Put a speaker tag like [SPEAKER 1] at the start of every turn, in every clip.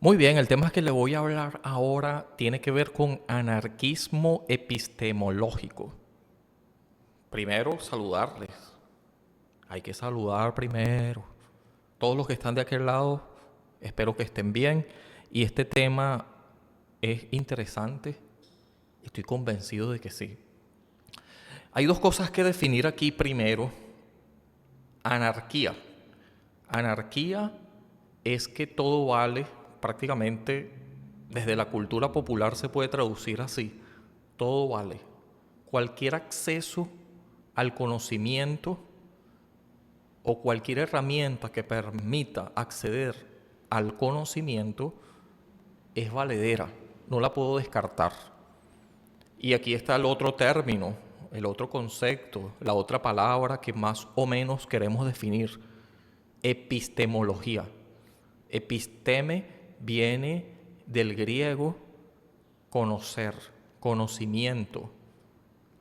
[SPEAKER 1] Muy bien, el tema que le voy a hablar ahora tiene que ver con anarquismo epistemológico. Primero, saludarles. Hay que saludar primero. Todos los que están de aquel lado, espero que estén bien. Y este tema es interesante. Estoy convencido de que sí. Hay dos cosas que definir aquí primero. Anarquía. Anarquía es que todo vale, prácticamente desde la cultura popular se puede traducir así, todo vale. Cualquier acceso al conocimiento o cualquier herramienta que permita acceder al conocimiento es valedera, no la puedo descartar. Y aquí está el otro término, el otro concepto, la otra palabra que más o menos queremos definir, epistemología. Episteme viene del griego conocer, conocimiento.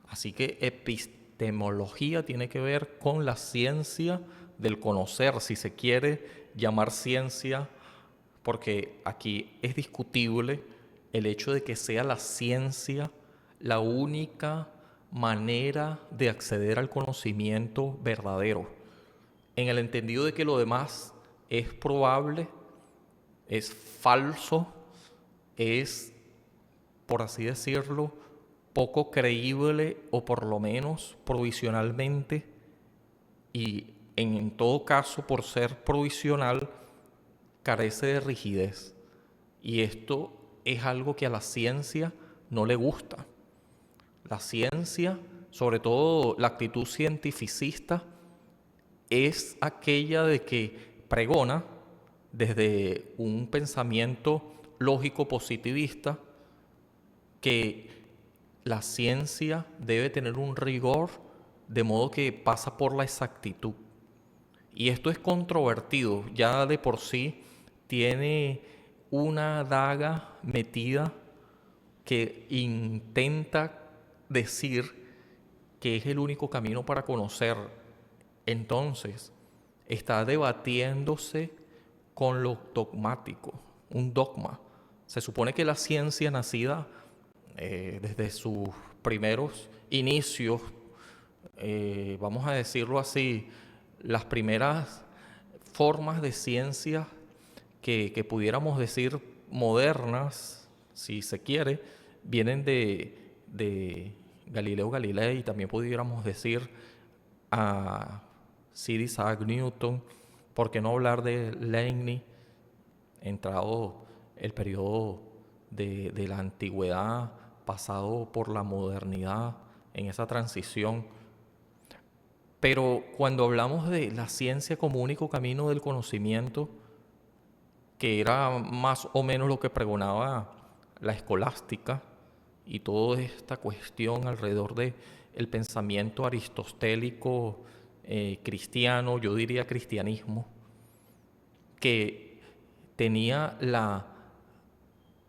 [SPEAKER 1] Así que epistemología tiene que ver con la ciencia del conocer, si se quiere llamar ciencia, porque aquí es discutible el hecho de que sea la ciencia la única manera de acceder al conocimiento verdadero, en el entendido de que lo demás es probable, es falso, es, por así decirlo, poco creíble o por lo menos provisionalmente, y en todo caso, por ser provisional, carece de rigidez. Y esto es algo que a la ciencia no le gusta. La ciencia, sobre todo la actitud cientificista, es aquella de que pregona desde un pensamiento lógico positivista que la ciencia debe tener un rigor de modo que pasa por la exactitud. Y esto es controvertido, ya de por sí tiene una daga metida que intenta decir que es el único camino para conocer. Entonces, está debatiéndose con lo dogmático, un dogma. Se supone que la ciencia nacida desde sus primeros inicios, vamos a decirlo así, las primeras formas de ciencia que pudiéramos decir modernas, si se quiere, vienen de Galileo Galilei, y también pudiéramos decir a Sir Isaac Newton, ¿por qué no hablar de Leibniz, entrado el periodo de la antigüedad, pasado por la modernidad, en esa transición? Pero cuando hablamos de la ciencia como único camino del conocimiento, que era más o menos lo que pregonaba la escolástica y toda esta cuestión alrededor de el pensamiento aristotélico cristiano, yo diría cristianismo, que tenía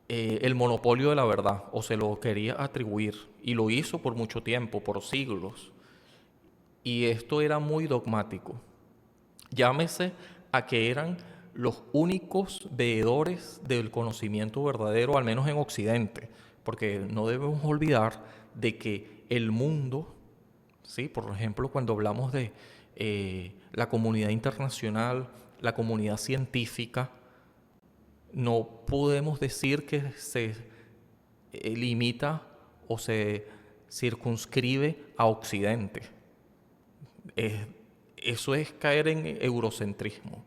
[SPEAKER 1] el monopolio de la verdad, o se lo quería atribuir, y lo hizo por mucho tiempo, por siglos, y esto era muy dogmático. Llámese a que eran los únicos veedores del conocimiento verdadero, al menos en Occidente, porque no debemos olvidar de que el mundo, ¿sí? Por ejemplo, cuando hablamos de la comunidad internacional, la comunidad científica, no podemos decir que se limita o se circunscribe a Occidente. Es- Eso es caer en eurocentrismo.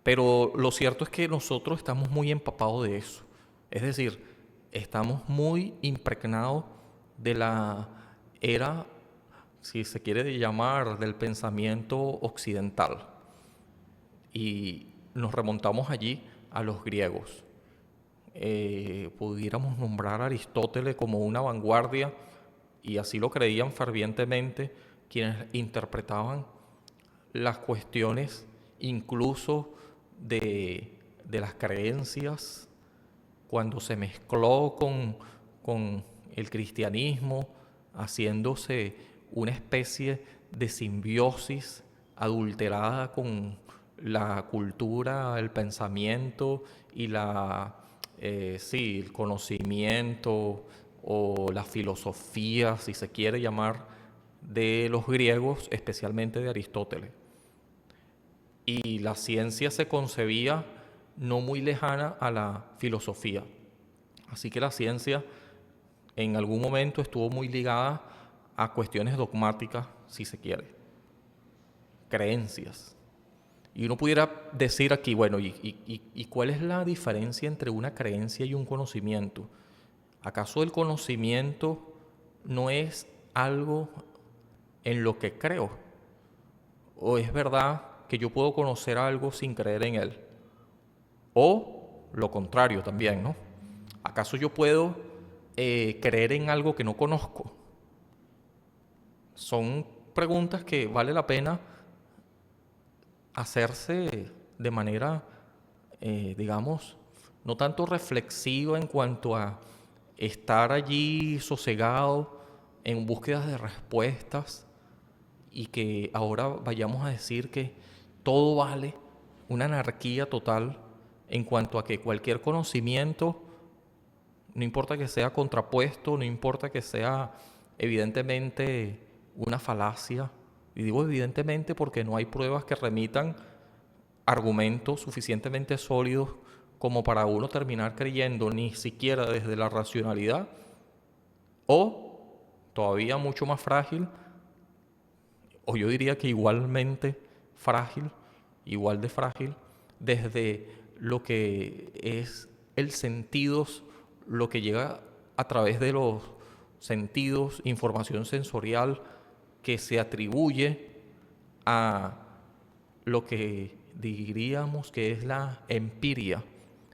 [SPEAKER 1] Pero lo cierto es que nosotros estamos muy empapados de eso. Es decir, estamos muy impregnados de la era, si se quiere llamar, del pensamiento occidental. Y nos remontamos allí a los griegos. Pudiéramos nombrar a Aristóteles como una vanguardia, y así lo creían fervientemente quienes interpretaban las cuestiones incluso de las creencias cuando se mezcló con el cristianismo, haciéndose una especie de simbiosis adulterada la cultura, el pensamiento y sí, el conocimiento o la filosofía, si se quiere llamar, de los griegos, especialmente de Aristóteles. Y la ciencia se concebía no muy lejana a la filosofía. Así que la ciencia en algún momento estuvo muy ligada a cuestiones dogmáticas, si se quiere, creencias. Y uno pudiera decir aquí, bueno, ¿y cuál es la diferencia entre una creencia y un conocimiento? ¿Acaso el conocimiento no es algo en lo que creo? ¿O es verdad que yo puedo conocer algo sin creer en él? O lo contrario también, ¿no? ¿Acaso yo puedo creer en algo que no conozco? Son preguntas que vale la pena hacerse de manera, digamos, no tanto reflexiva en cuanto a estar allí sosegado en búsquedas de respuestas y que ahora vayamos a decir que todo vale, una anarquía total en cuanto a que cualquier conocimiento, no importa que sea contrapuesto, no importa que sea evidentemente una falacia, y digo evidentemente porque no hay pruebas que remitan argumentos suficientemente sólidos como para uno terminar creyendo ni siquiera desde la racionalidad, o todavía mucho más frágil, o yo diría que igualmente frágil, igual de frágil, desde lo que es el sentidos, lo que llega a través de los sentidos, información sensorial que se atribuye a lo que diríamos que es la empiria,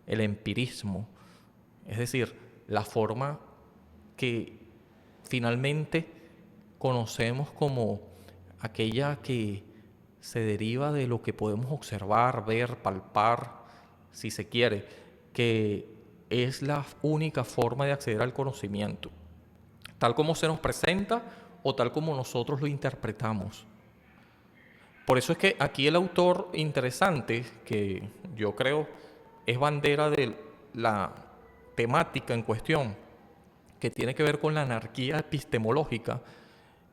[SPEAKER 1] el empirismo, es decir, la forma que finalmente conocemos como aquella que se deriva de lo que podemos observar, ver, palpar, si se quiere, que es la única forma de acceder al conocimiento, tal como se nos presenta o tal como nosotros lo interpretamos. Por eso es que aquí el autor interesante, que yo creo es bandera de la temática en cuestión, que tiene que ver con la anarquía epistemológica,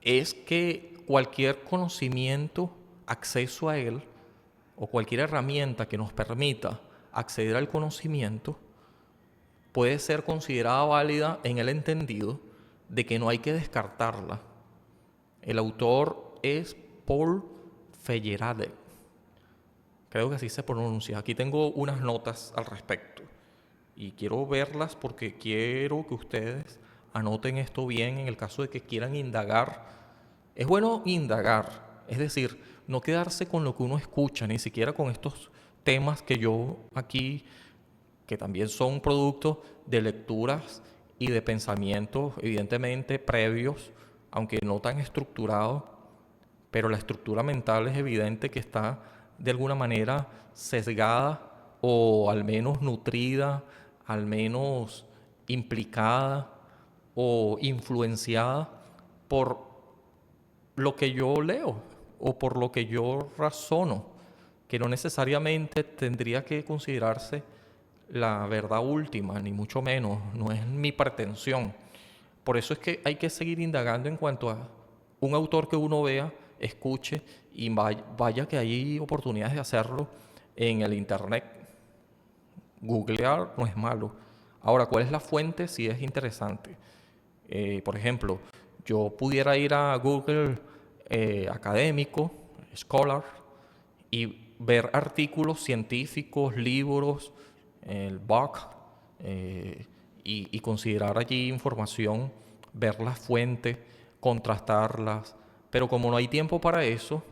[SPEAKER 1] es que cualquier conocimiento, acceso a él, o cualquier herramienta que nos permita acceder al conocimiento, puede ser considerada válida en el entendido de que no hay que descartarla. El autor es Paul Feyerabend, creo que así se pronuncia. Aquí tengo unas notas al respecto y quiero verlas porque quiero que ustedes anoten esto bien en el caso de que quieran indagar. Es bueno indagar, es decir, no quedarse con lo que uno escucha, ni siquiera con estos temas que yo aquí, que también son producto de lecturas y de pensamientos evidentemente previos, aunque no tan estructurados, pero la estructura mental es evidente que está de alguna manera sesgada o al menos nutrida, al menos implicada o influenciada por lo que yo leo o por lo que yo razono, que no necesariamente tendría que considerarse la verdad última, ni mucho menos, no es mi pretensión. Por eso es que hay que seguir indagando en cuanto a un autor que uno vea, escuche y vaya que hay oportunidades de hacerlo en el internet. Googlear no es malo. Ahora, ¿cuál es la fuente? Sí es interesante. Por ejemplo, yo pudiera ir a Google académico, Scholar, y ver artículos científicos, libros, el BOC, y considerar allí información, ver las fuentes, contrastarlas. Pero como no hay tiempo para eso,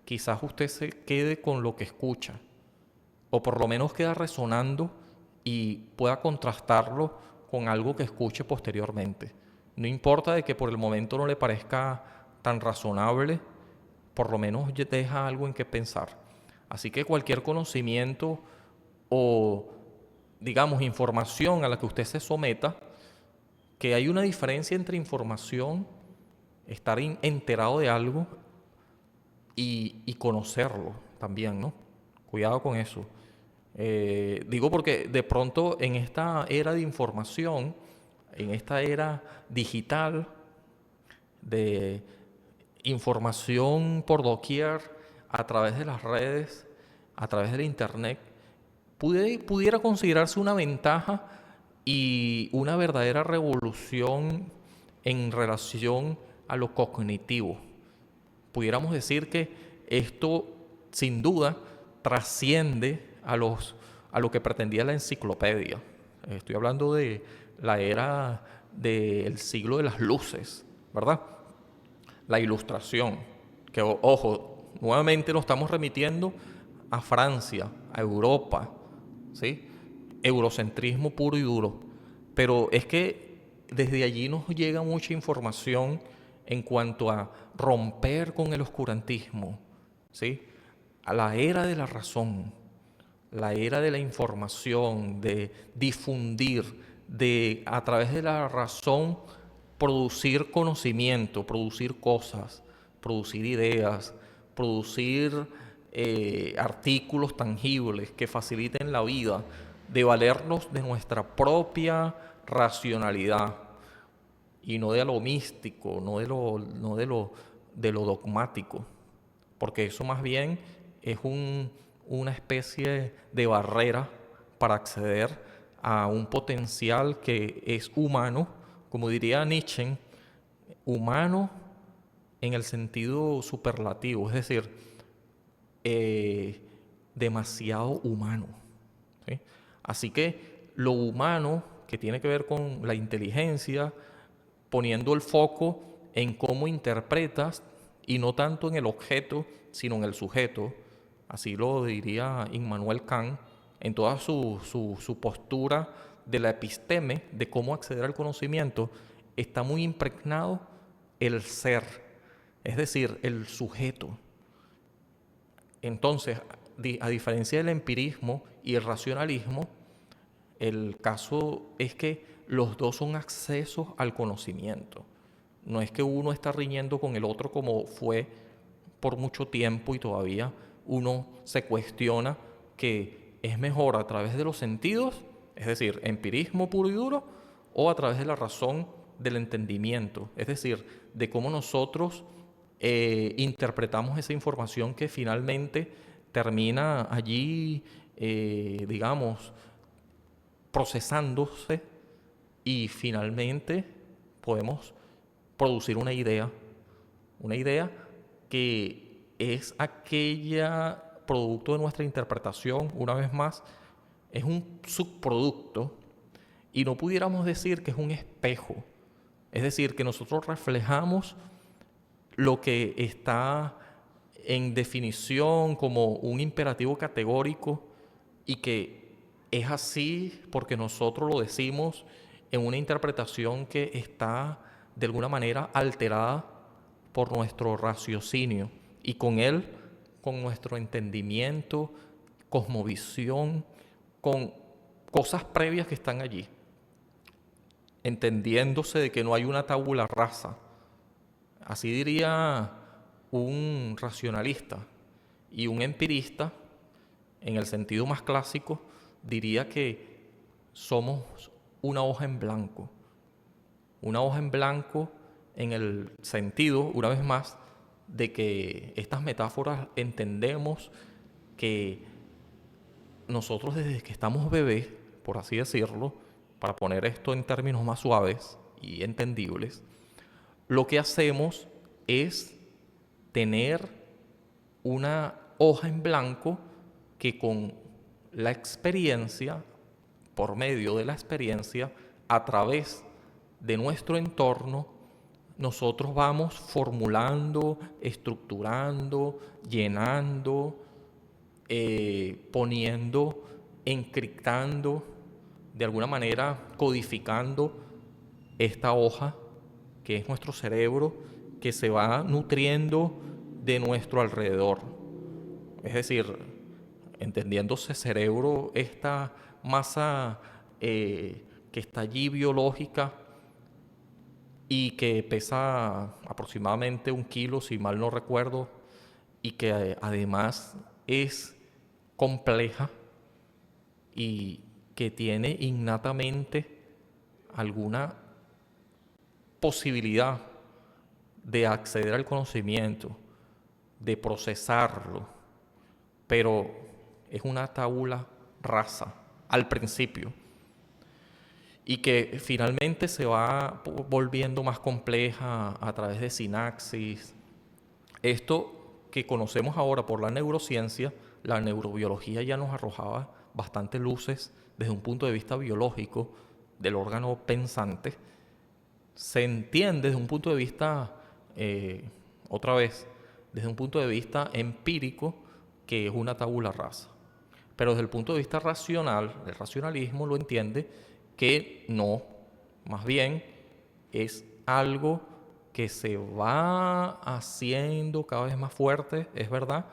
[SPEAKER 1] quizás usted se quede con lo que escucha, o por lo menos queda resonando y pueda contrastarlo con algo que escuche posteriormente. No importa de que por el momento no le parezca tan razonable, por lo menos deja algo en qué pensar. Así que cualquier conocimiento o, digamos, información a la que usted se someta, que hay una diferencia entre información, estar enterado de algo y conocerlo también, ¿no? Cuidado con eso. Digo porque de pronto en esta era de información, en esta era digital, de información por doquier, a través de las redes, a través del internet, pudiera considerarse una ventaja y una verdadera revolución en relación a lo cognitivo. Pudiéramos decir que esto sin duda trasciende a lo que pretendía la enciclopedia. Estoy hablando de la era del siglo de las luces, ¿verdad? La ilustración, que ojo, nuevamente nos estamos remitiendo a Francia, a Europa, ¿sí? Eurocentrismo puro y duro. Pero es que desde allí nos llega mucha información en cuanto a romper con el oscurantismo, ¿sí? A la era de la razón, la era de la información, de difundir, de a través de la razón producir conocimiento, producir cosas, producir ideas, producir artículos tangibles que faciliten la vida, de valernos de nuestra propia racionalidad y no de lo místico, de lo dogmático, porque eso más bien es una especie de barrera para acceder a un potencial que es humano, como diría Nietzsche, humano en el sentido superlativo, es decir, demasiado humano, ¿sí? Así que lo humano que tiene que ver con la inteligencia, poniendo el foco en cómo interpretas y no tanto en el objeto, sino en el sujeto, así lo diría Immanuel Kant, en toda su postura de la episteme, de cómo acceder al conocimiento, está muy impregnado el ser, es decir, el sujeto. Entonces, a diferencia del empirismo y el racionalismo, el caso es que los dos son accesos al conocimiento. No es que uno está riñendo con el otro como fue por mucho tiempo y todavía uno se cuestiona que es mejor a través de los sentidos, es decir, empirismo puro y duro, o a través de la razón del entendimiento, es decir, de cómo nosotros interpretamos esa información que finalmente termina allí, digamos, procesándose y finalmente podemos producir una idea que es aquella producto de nuestra interpretación, una vez más, es un subproducto y no pudiéramos decir que es un espejo, es decir, que nosotros reflejamos lo que está en definición como un imperativo categórico y que es así porque nosotros lo decimos en una interpretación que está de alguna manera alterada por nuestro raciocinio y con él, con nuestro entendimiento, cosmovisión, con cosas previas que están allí, entendiéndose de que no hay una tabula rasa. Así diría un racionalista, y un empirista, en el sentido más clásico, diría que somos una hoja en blanco. Una hoja en blanco en el sentido, una vez más, de que estas metáforas entendemos que nosotros desde que estamos bebés, por así decirlo, para poner esto en términos más suaves y entendibles, lo que hacemos es tener una hoja en blanco que con la experiencia, por medio de la experiencia, a través de nuestro entorno, nosotros vamos formulando, estructurando, llenando, poniendo, encriptando, de alguna manera codificando esta hoja que es nuestro cerebro, que se va nutriendo de nuestro alrededor. Es decir, entendiéndose cerebro, esta masa que está allí biológica y que pesa aproximadamente 1 kilo, si mal no recuerdo, y que además es compleja y que tiene innatamente alguna posibilidad de acceder al conocimiento, de procesarlo, pero es una tabula rasa al principio y que finalmente se va volviendo más compleja a través de sinapsis. Esto que conocemos ahora por la neurociencia, la neurobiología ya nos arrojaba bastantes luces desde un punto de vista biológico del órgano pensante. Se entiende desde un punto de vista, otra vez, desde un punto de vista empírico, que es una tabula rasa. Pero desde el punto de vista racional, el racionalismo lo entiende que no, más bien es algo que se va haciendo cada vez más fuerte, es verdad,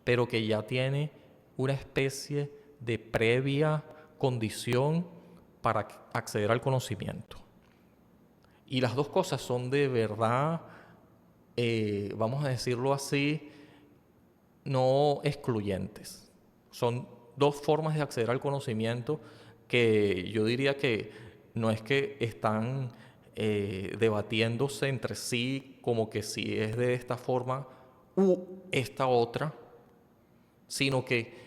[SPEAKER 1] pero que ya tiene una especie de previa condición para acceder al conocimiento. Y las dos cosas son de verdad, vamos a decirlo así, no excluyentes. Son dos formas de acceder al conocimiento que yo diría que no es que están debatiéndose entre sí como que si es de esta forma u esta otra, sino que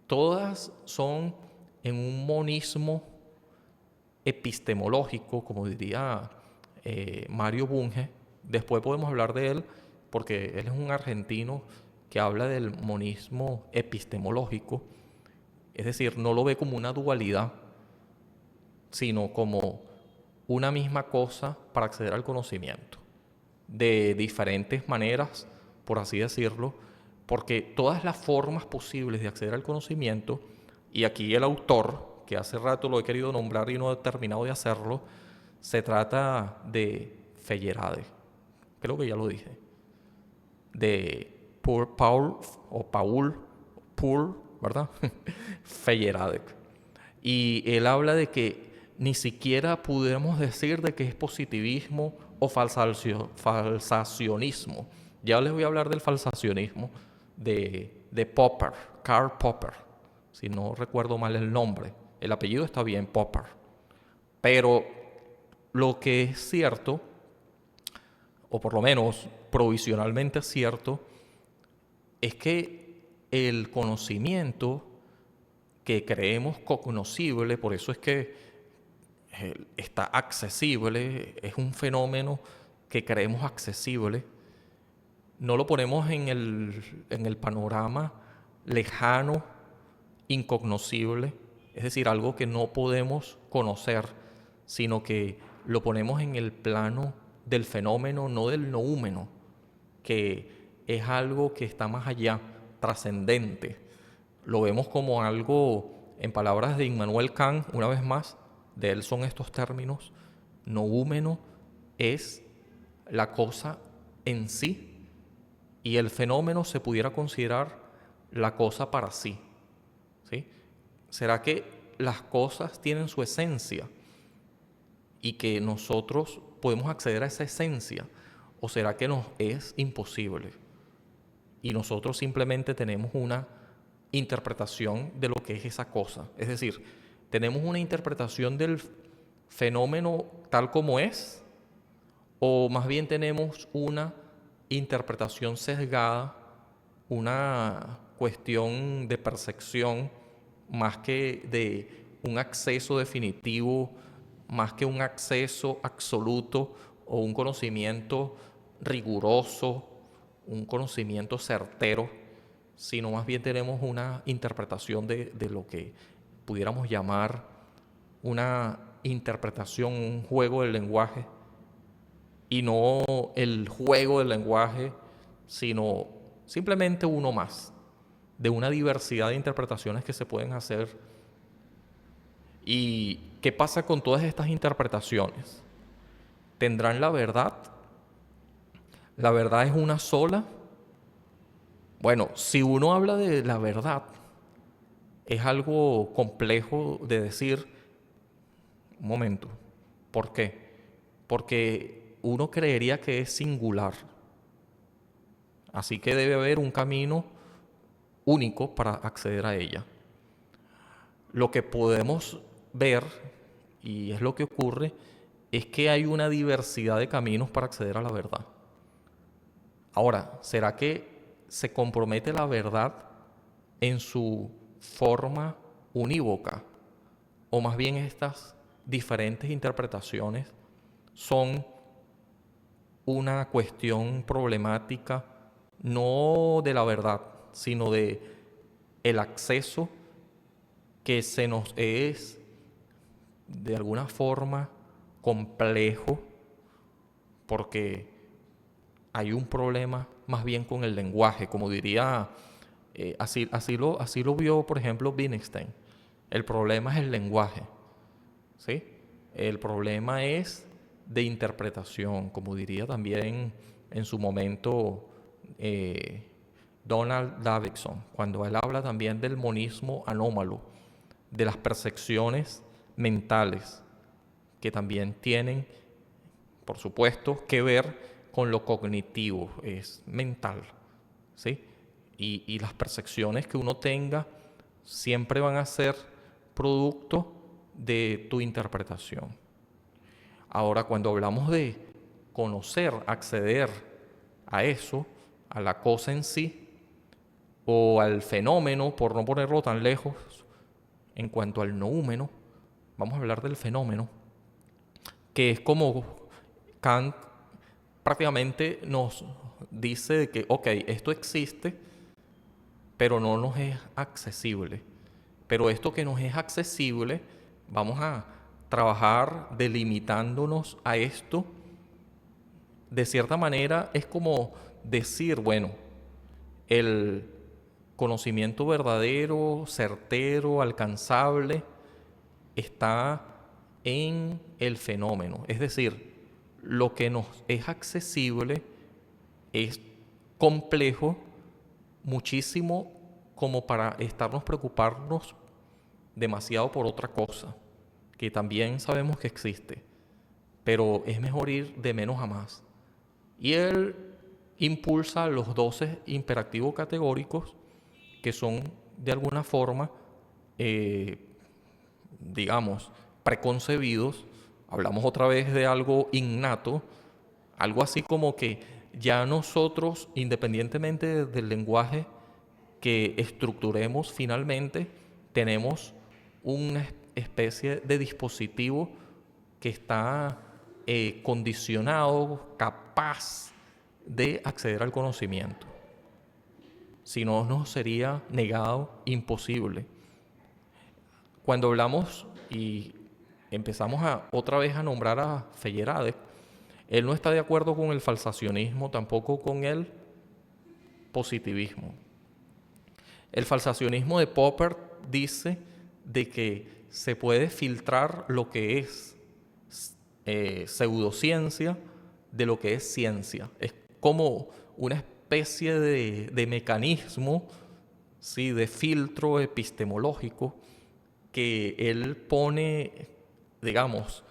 [SPEAKER 1] todas son en un monismo epistemológico, como diría Mario Bunge. Después podemos hablar de él porque él es un argentino que habla del monismo epistemológico, es decir, no lo ve como una dualidad, sino como una misma cosa para acceder al conocimiento, de diferentes maneras, por así decirlo, porque todas las formas posibles de acceder al conocimiento, y aquí el autor, que hace rato lo he querido nombrar y no he terminado de hacerlo, se trata de Feyerabend, creo que ya lo dije, de Paul, ¿verdad? Feyerabend. Y él habla de que ni siquiera pudiéramos decir de que es positivismo o falsacionismo. Ya les voy a hablar del falsacionismo de Popper, Karl Popper, si no recuerdo mal el nombre. El apellido está bien, Popper. Pero lo que es cierto, o por lo menos provisionalmente cierto, es que el conocimiento que creemos cognoscible, por eso es que está accesible, es un fenómeno que creemos accesible, no lo ponemos en el panorama lejano, incognoscible, es decir, algo que no podemos conocer, sino que lo ponemos en el plano del fenómeno, no del noúmeno, que es algo que está más allá, trascendente. Lo vemos como algo, en palabras de Immanuel Kant, una vez más, de él son estos términos, noúmeno es la cosa en sí y el fenómeno se pudiera considerar la cosa para sí. ¿Sí? ¿Será que las cosas tienen su esencia y que nosotros podemos acceder a esa esencia? ¿O será que nos es imposible? Y nosotros simplemente tenemos una interpretación de lo que es esa cosa. Es decir, tenemos una interpretación del fenómeno tal como es, o más bien tenemos una interpretación sesgada, una cuestión de percepción más que de un acceso definitivo, más que un acceso absoluto o un conocimiento riguroso, un conocimiento certero, sino más bien tenemos una interpretación de lo que pudiéramos llamar una interpretación, un juego del lenguaje, y no el juego del lenguaje, sino simplemente uno más, de una diversidad de interpretaciones que se pueden hacer. ¿Y qué pasa con todas estas interpretaciones? ¿Tendrán la verdad? ¿La verdad es una sola? Bueno, si uno habla de la verdad, es algo complejo de decir. Un momento, ¿por qué? Porque uno creería que es singular, así que debe haber un camino único para acceder a ella. Lo que podemos ver, y es lo que ocurre, es que hay una diversidad de caminos para acceder a la verdad. Ahora, ¿será que se compromete la verdad en su forma unívoca? O más bien estas diferentes interpretaciones son una cuestión problemática no de la verdad, sino de el acceso que se nos es de alguna forma complejo, porque hay un problema más bien con el lenguaje, como diría, así lo vio, por ejemplo, Wittgenstein. El problema es el lenguaje, ¿sí? El problema es de interpretación, como diría también en su momento Donald Davidson, cuando él habla también del monismo anómalo, de las percepciones mentales, que también tienen, por supuesto, que ver con lo cognitivo, es mental, ¿sí? Y las percepciones que uno tenga siempre van a ser producto de tu interpretación. Ahora, cuando hablamos de conocer, acceder a eso, a la cosa en sí, o al fenómeno, por no ponerlo tan lejos, en cuanto al noúmeno, vamos a hablar del fenómeno, que es como Kant prácticamente nos dice que, ok, esto existe, pero no nos es accesible. Pero esto que nos es accesible, vamos a trabajar delimitándonos a esto. De cierta manera es como decir, bueno, el conocimiento verdadero, certero, alcanzable, está en el fenómeno. Es decir, lo que nos es accesible es complejo muchísimo como para estarnos preocuparnos demasiado por otra cosa, que también sabemos que existe, pero es mejor ir de menos a más. Y él impulsa los 12 imperativos categóricos que son de alguna forma, eh, digamos, preconcebidos. Hablamos otra vez de algo innato, algo así como que ya nosotros, independientemente del lenguaje que estructuremos finalmente, tenemos una especie de dispositivo que está condicionado, capaz de acceder al conocimiento. Si no, nos sería negado, imposible. Cuando hablamos y empezamos otra vez a nombrar a Feyerabend, él no está de acuerdo con el falsacionismo, tampoco con el positivismo. El falsacionismo de Popper dice de que se puede filtrar lo que es pseudociencia de lo que es ciencia. Es como una especie de mecanismo, ¿sí?, de filtro epistemológico que él pone, digamos,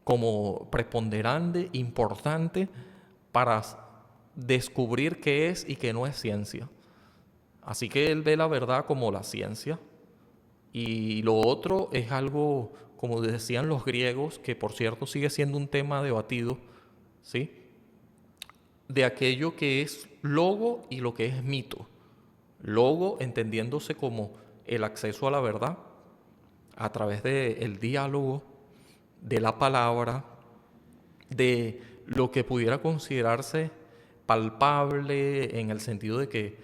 [SPEAKER 1] como preponderante, importante para descubrir qué es y qué no es ciencia. Así que él ve la verdad como la ciencia, y lo otro es algo, como decían los griegos, que por cierto sigue siendo un tema debatido, ¿sí?, de aquello que es logo y lo que es mito. Logo entendiéndose como el acceso a la verdad a través del diálogo, de la palabra, de lo que pudiera considerarse palpable en el sentido de que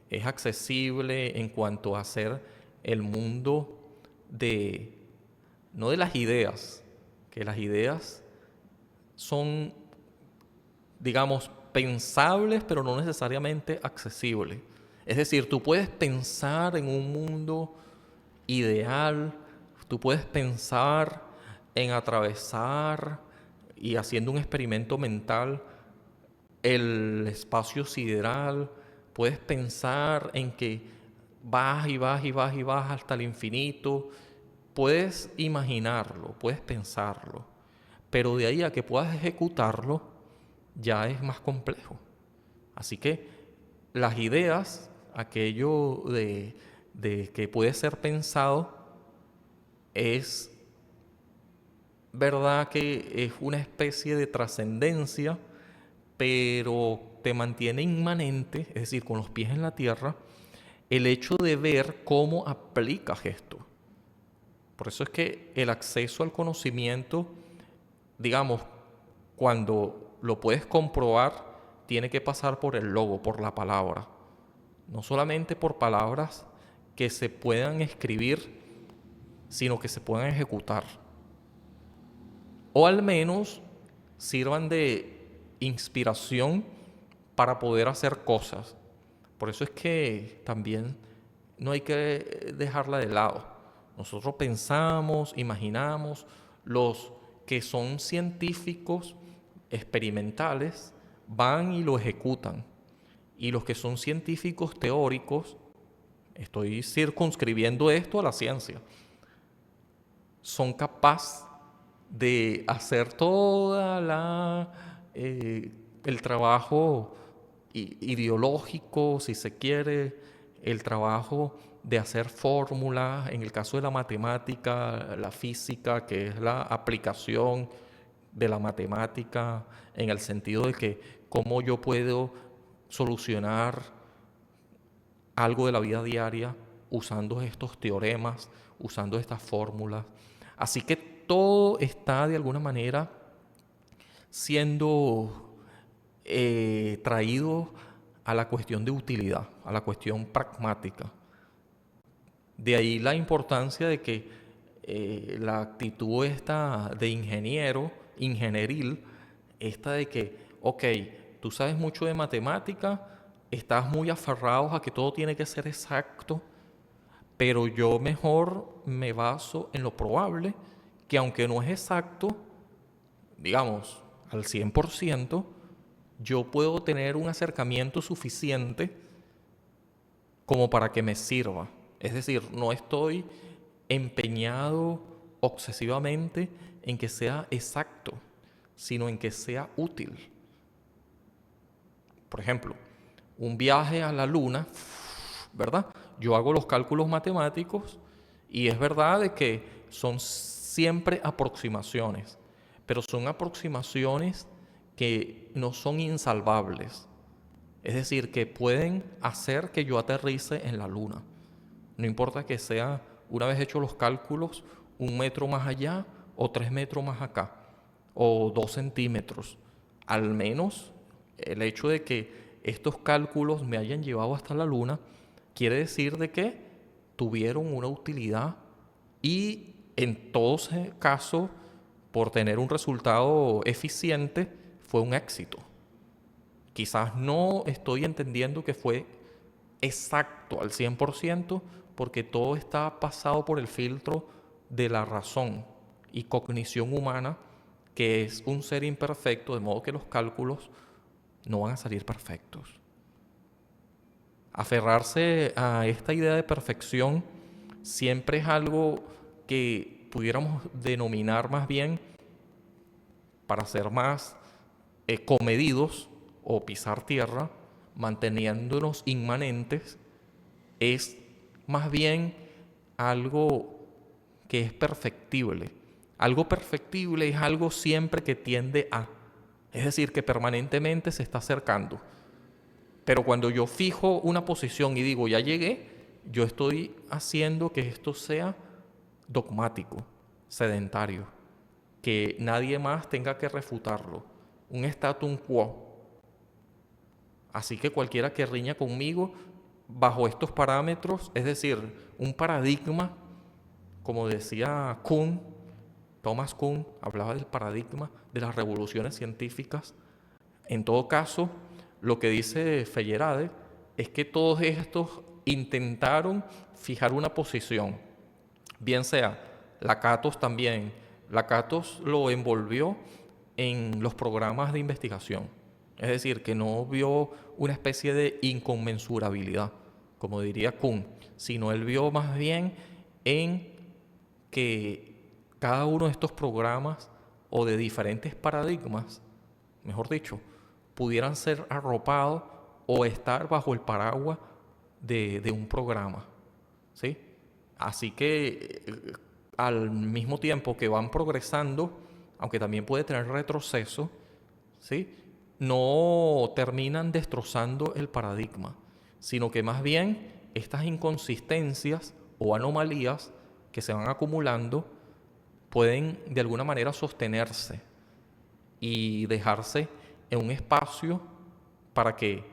[SPEAKER 1] es accesible en cuanto a ser el mundo de, no de las ideas, que las ideas son, digamos, pensables, pero no necesariamente accesibles. Es decir, tú puedes pensar en un mundo ideal, tú puedes pensar en atravesar y haciendo un experimento mental el espacio sideral, puedes pensar en que vas y vas y vas y vas hasta el infinito, puedes imaginarlo, puedes pensarlo, pero de ahí a que puedas ejecutarlo ya es más complejo. Así que las ideas, aquello de que puede ser pensado, es verdad que es una especie de trascendencia, pero te mantiene inmanente, es decir, con los pies en la tierra, el hecho de ver cómo aplicas esto. Por eso es que el acceso al conocimiento, digamos, cuando lo puedes comprobar, tiene que pasar por el logo, por la palabra. No solamente por palabras que se puedan escribir, sino que se puedan ejecutar. O al menos sirvan de inspiración para poder hacer cosas. Por eso es que también no hay que dejarla de lado. Nosotros pensamos, imaginamos, los que son científicos experimentales van y lo ejecutan. Y los que son científicos teóricos, estoy circunscribiendo esto a la ciencia, son capaces de hacer toda el trabajo ideológico, si se quiere, el trabajo de hacer fórmulas, en el caso de la matemática, la física, que es la aplicación de la matemática, en el sentido de que cómo yo puedo solucionar algo de la vida diaria usando estos teoremas, usando estas fórmulas. Así que todo está de alguna manera siendo traído a la cuestión de utilidad, a la cuestión pragmática. De ahí la importancia de que la actitud esta de ingeniero, ingenieril, esta de que, ok, tú sabes mucho de matemática, estás muy aferrado a que todo tiene que ser exacto, pero yo mejor me baso en lo probable, que aunque no es exacto, digamos, al 100%, yo puedo tener un acercamiento suficiente como para que me sirva. Es decir, no estoy empeñado obsesivamente en que sea exacto, sino en que sea útil. Por ejemplo, un viaje a la luna, ¿verdad? Yo hago los cálculos matemáticos y es verdad de que son siempre aproximaciones, pero son aproximaciones que no son insalvables. Es decir, que pueden hacer que yo aterrice en la luna. No importa que sea, una vez hechos los cálculos, 1 metro más allá o 3 metros más acá, o 2 centímetros. Al menos el hecho de que estos cálculos me hayan llevado hasta la luna quiere decir de que tuvieron una utilidad y en todo caso, por tener un resultado eficiente, fue un éxito. Quizás no estoy entendiendo que fue exacto al 100% porque todo está pasado por el filtro de la razón y cognición humana, que es un ser imperfecto, de modo que los cálculos no van a salir perfectos. Aferrarse a esta idea de perfección siempre es algo que pudiéramos denominar más bien, para ser más comedidos o pisar tierra, manteniéndonos inmanentes, es más bien algo que es perfectible. Algo perfectible es algo siempre que tiende a, es decir, que permanentemente se está acercando. Pero cuando yo fijo una posición y digo, ya llegué, yo estoy haciendo que esto sea dogmático, sedentario, que nadie más tenga que refutarlo, un status quo. Así que cualquiera que riña conmigo bajo estos parámetros, es decir, un paradigma, como decía Kuhn, Thomas Kuhn hablaba del paradigma de las revoluciones científicas. En todo caso, lo que dice Feyerabend es que todos estos intentaron fijar una posición, bien sea Lakatos también. Lakatos lo envolvió en los programas de investigación, es decir, que no vio una especie de inconmensurabilidad, como diría Kuhn, sino él vio más bien en que cada uno de estos programas o de diferentes paradigmas, mejor dicho, pudieran ser arropados o estar bajo el paraguas de un programa, ¿sí? Así que al mismo tiempo que van progresando, aunque también puede tener retroceso, ¿sí? No terminan destrozando el paradigma, sino que más bien estas inconsistencias o anomalías que se van acumulando pueden de alguna manera sostenerse y dejarse en un espacio para que,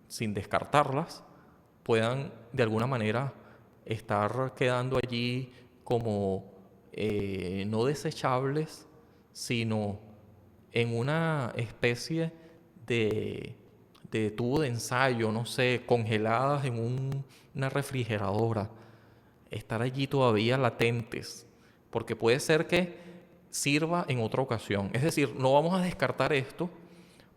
[SPEAKER 1] sin descartarlas, puedan de alguna manera estar quedando allí como no desechables, sino en una especie de, de tubo de ensayo, no sé, congeladas en una refrigeradora, estar allí todavía latentes, porque puede ser que sirva en otra ocasión. Es decir, no vamos a descartar esto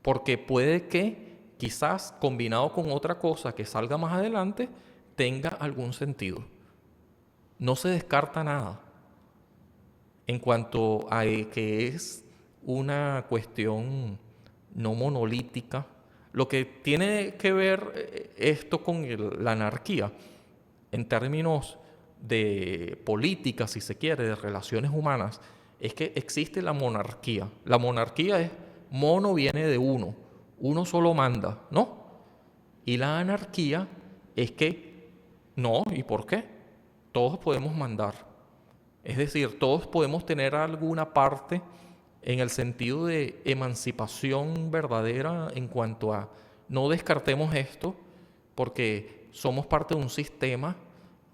[SPEAKER 1] porque puede que quizás combinado con otra cosa que salga más adelante tenga algún sentido. No se descarta nada en cuanto a que es una cuestión no monolítica. Lo que tiene que ver esto con la anarquía en términos de política, si se quiere, de relaciones humanas, es que existe la monarquía. La monarquía es mono viene de uno, uno solo manda, ¿no? Y la anarquía es que no, ¿y por qué? Todos podemos mandar. Es decir, todos podemos tener alguna parte en el sentido de emancipación verdadera en cuanto a no descartemos esto porque somos parte de un sistema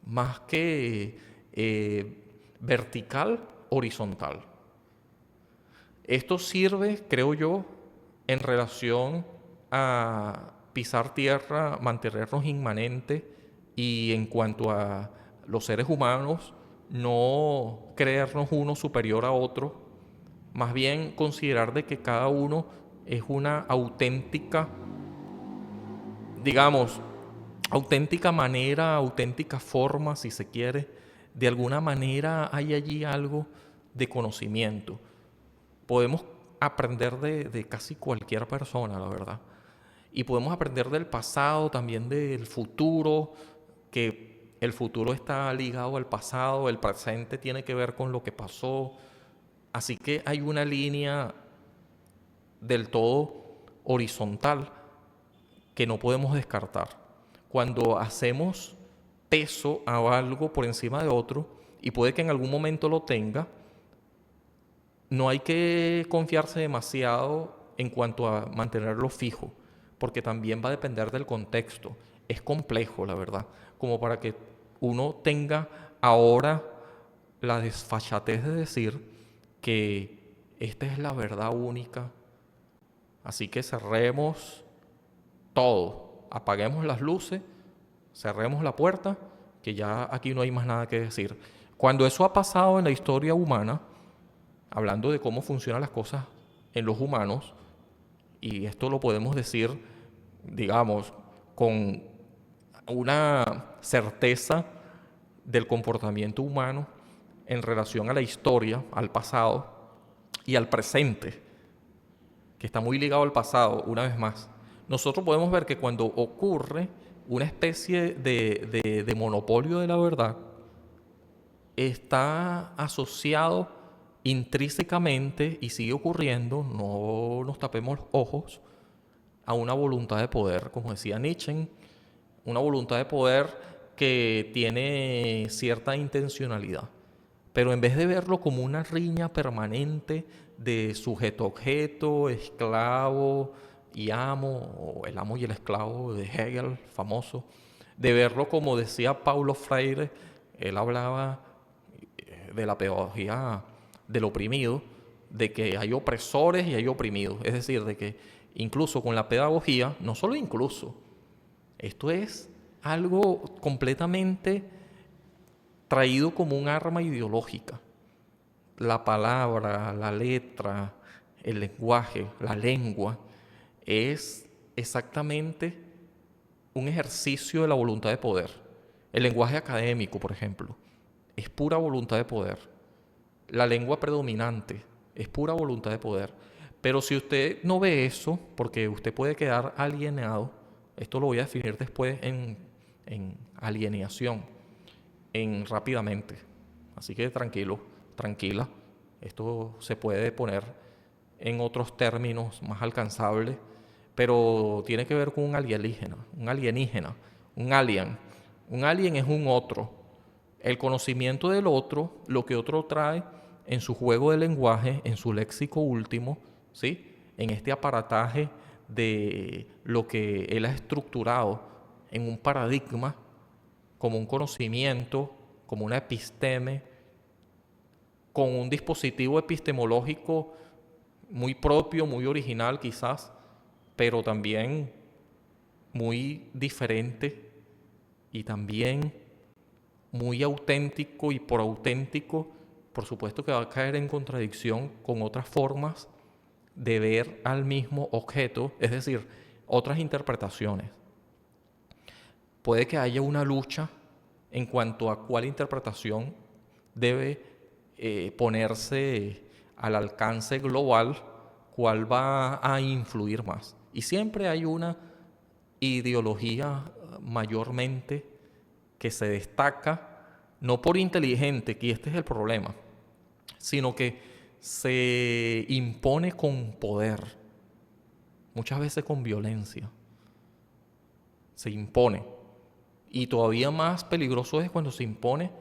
[SPEAKER 1] más que vertical, horizontal. Esto sirve, creo yo, en relación a pisar tierra, mantenernos inmanentes y en cuanto a los seres humanos, no creernos uno superior a otro, más bien considerar de que cada uno es una auténtica, digamos, auténtica manera, auténtica forma, si se quiere. De alguna manera hay allí algo de conocimiento. Podemos aprender de casi cualquier persona, la verdad. Y podemos aprender del pasado, también del futuro, que el futuro está ligado al pasado, el presente tiene que ver con lo que pasó. Así que hay una línea del todo horizontal que no podemos descartar. Cuando hacemos peso a algo por encima de otro, y puede que en algún momento lo tenga, no hay que confiarse demasiado en cuanto a mantenerlo fijo, porque también va a depender del contexto. Es complejo, la verdad, como para que uno tenga ahora la desfachatez de decir que esta es la verdad única. Así que cerremos todo, apaguemos las luces, cerremos la puerta, que ya aquí no hay más nada que decir. Cuando eso ha pasado en la historia humana, hablando de cómo funcionan las cosas en los humanos, y esto lo podemos decir, digamos, con una certeza del comportamiento humano en relación a la historia, al pasado y al presente, que está muy ligado al pasado, una vez más. Nosotros podemos ver que cuando ocurre una especie de monopolio de la verdad, está asociado intrínsecamente y sigue ocurriendo, no nos tapemos los ojos, a una voluntad de poder, como decía Nietzsche, una voluntad de poder que tiene cierta intencionalidad. Pero en vez de verlo como una riña permanente de sujeto-objeto, esclavo y amo, o el amo y el esclavo de Hegel, famoso, de verlo como decía Paulo Freire, él hablaba de la pedagogía del oprimido, de que hay opresores y hay oprimidos. Es decir, de que incluso con la pedagogía, no solo incluso, esto es algo completamente traído como un arma ideológica. La palabra, la letra, el lenguaje, la lengua, es exactamente un ejercicio de la voluntad de poder. El lenguaje académico, por ejemplo, es pura voluntad de poder. La lengua predominante es pura voluntad de poder. Pero si usted no ve eso, porque usted puede quedar alienado, esto lo voy a definir después en en alienación, en rápidamente. Así que tranquilo, tranquila. Esto se puede poner en otros términos más alcanzables, pero tiene que ver con un alienígena, un alien. Un alien es un otro. El conocimiento del otro, lo que otro trae en su juego de lenguaje, en su léxico último, ¿sí? En este aparataje de lo que él ha estructurado en un paradigma, como un conocimiento, como una episteme, con un dispositivo epistemológico muy propio, muy original quizás, pero también muy diferente y también muy auténtico, y por auténtico, por supuesto que va a caer en contradicción con otras formas de ver al mismo objeto, es decir, otras interpretaciones. Puede que haya una lucha en cuanto a cuál interpretación debe ponerse al alcance global, cuál va a influir más. Y siempre hay una ideología mayormente que se destaca, no por inteligente, que este es el problema, sino que se impone con poder, muchas veces con violencia. Se impone. Y todavía más peligroso es cuando se impone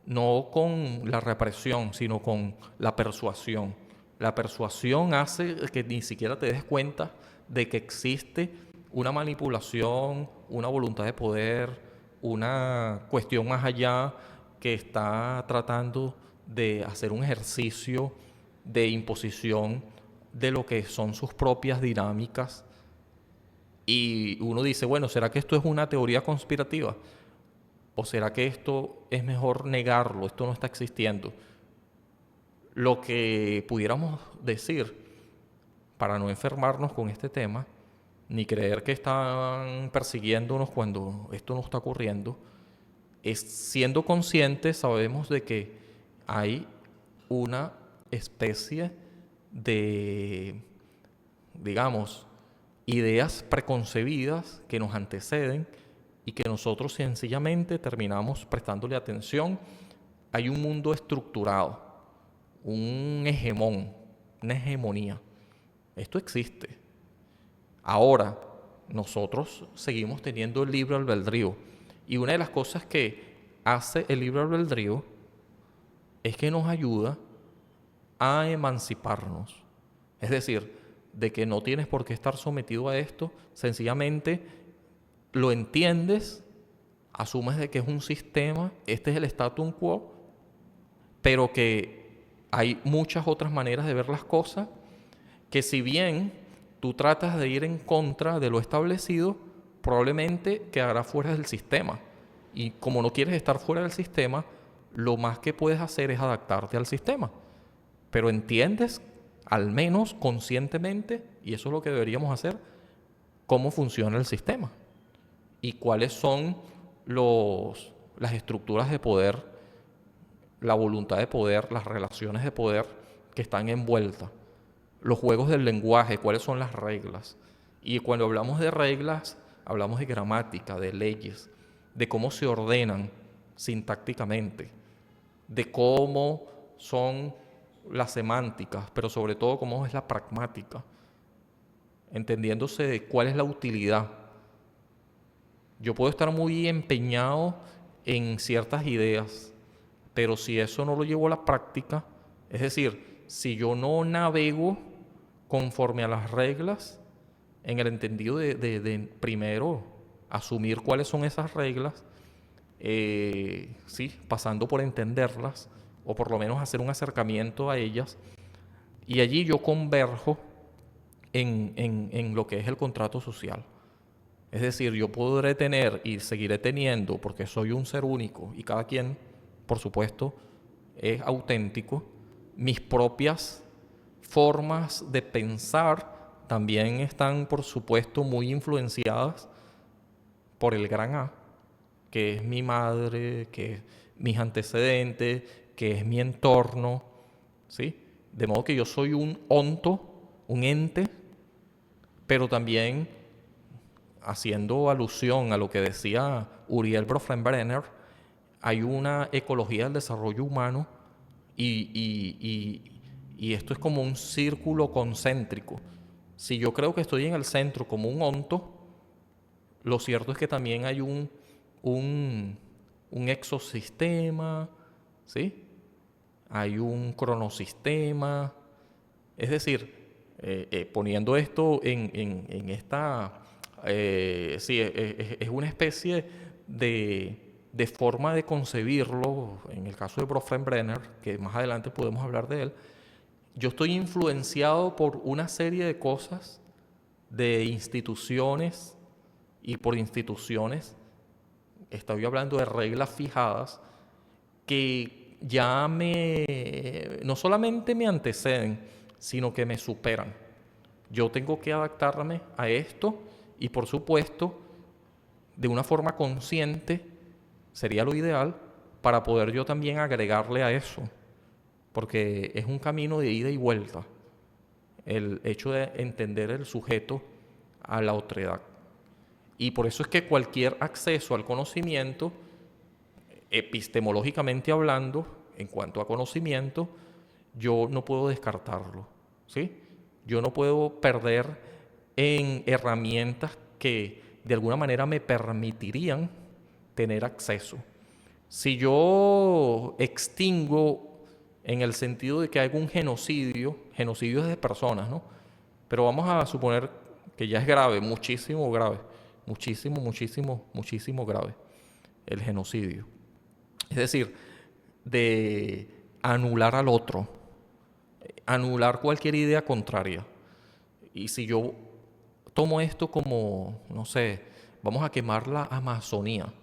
[SPEAKER 1] no con la represión, sino con la persuasión. La persuasión hace que ni siquiera te des cuenta de que existe una manipulación, una voluntad de poder, una cuestión más allá que está tratando de hacer un ejercicio de imposición de lo que son sus propias dinámicas. Y uno dice, bueno, ¿será que esto es una teoría conspirativa? ¿O será que esto es mejor negarlo? Esto no está existiendo. Lo que pudiéramos decir, para no enfermarnos con este tema, ni creer que están persiguiéndonos cuando esto no está ocurriendo, es siendo conscientes, sabemos de que hay una especie de, digamos, ideas preconcebidas que nos anteceden y que nosotros sencillamente terminamos prestándole atención. Hay un mundo estructurado, un hegemón, una hegemonía. Esto existe. Ahora, nosotros seguimos teniendo el libre albedrío. Y una de las cosas que hace el libre albedrío es que nos ayuda a emanciparnos. Es decir, de que no tienes por qué estar sometido a esto, sencillamente lo entiendes, asumes de que es un sistema, este es el status quo, pero que hay muchas otras maneras de ver las cosas, que si bien tú tratas de ir en contra de lo establecido, probablemente quedarás fuera del sistema. Y como no quieres estar fuera del sistema, lo más que puedes hacer es adaptarte al sistema. Pero entiendes, al menos conscientemente, y eso es lo que deberíamos hacer, cómo funciona el sistema y cuáles son las estructuras de poder, la voluntad de poder, las relaciones de poder que están envueltas, los juegos del lenguaje, cuáles son las reglas. Y cuando hablamos de reglas, hablamos de gramática, de leyes, de cómo se ordenan sintácticamente, de cómo son las semánticas, pero sobre todo cómo es la pragmática, entendiéndose de cuál es la utilidad. Yo puedo estar muy empeñado en ciertas ideas, pero si eso no lo llevo a la práctica, es decir, si yo no navego conforme a las reglas, en el entendido de primero asumir cuáles son esas reglas, sí, pasando por entenderlas, o por lo menos hacer un acercamiento a ellas, y allí yo converjo en lo que es el contrato social. Es decir, yo podré tener y seguiré teniendo, porque soy un ser único y cada quien, por supuesto, es auténtico, mis propias formas de pensar también están, por supuesto, muy influenciadas por el gran A, que es mi madre, que es mis antecedentes, que es mi entorno, ¿sí? De modo que yo soy un onto, un ente, pero también haciendo alusión a lo que decía Uriel Bronfenbrenner, hay una ecología del desarrollo humano y esto es como un círculo concéntrico. Si yo creo que estoy en el centro como un onto, lo cierto es que también hay un, un exosistema, ¿sí? Hay un cronosistema. Es decir, poniendo esto en esta... sí, es una especie de forma de concebirlo, en el caso de Bronfenbrenner, que más adelante podemos hablar de él. Yo estoy influenciado por una serie de cosas, de instituciones, y por instituciones estoy hablando de reglas fijadas que ya no solamente me anteceden, sino que me superan. Yo tengo que adaptarme a esto y por supuesto, de una forma consciente, sería lo ideal para poder yo también agregarle a eso, porque es un camino de ida y vuelta el hecho de entender el sujeto a la otredad. Y por eso es que cualquier acceso al conocimiento, epistemológicamente hablando, en cuanto a conocimiento, yo no puedo descartarlo, ¿sí? Yo no puedo perder en herramientas que de alguna manera me permitirían tener acceso. Si yo extingo en el sentido de que hay un genocidio, genocidio es de personas, ¿no? Pero vamos a suponer que ya es grave, muchísimo grave, muchísimo grave, el genocidio. Es decir, de anular al otro, anular cualquier idea contraria. Y si yo tomo esto como, no sé, vamos a quemar la Amazonía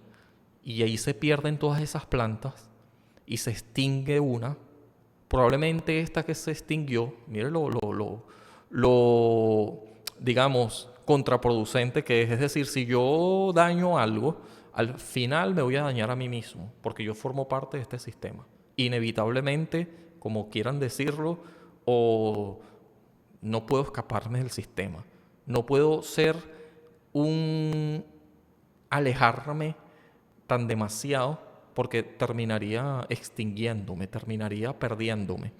[SPEAKER 1] y ahí se pierden todas esas plantas y se extingue una, probablemente esta que se extinguió, mire lo digamos, contraproducente que es decir, si yo daño algo, al final me voy a dañar a mí mismo, porque yo formo parte de este sistema. Inevitablemente, como quieran decirlo, o no puedo escaparme del sistema. No puedo ser un alejarme tan demasiado porque terminaría extinguiéndome, terminaría perdiéndome.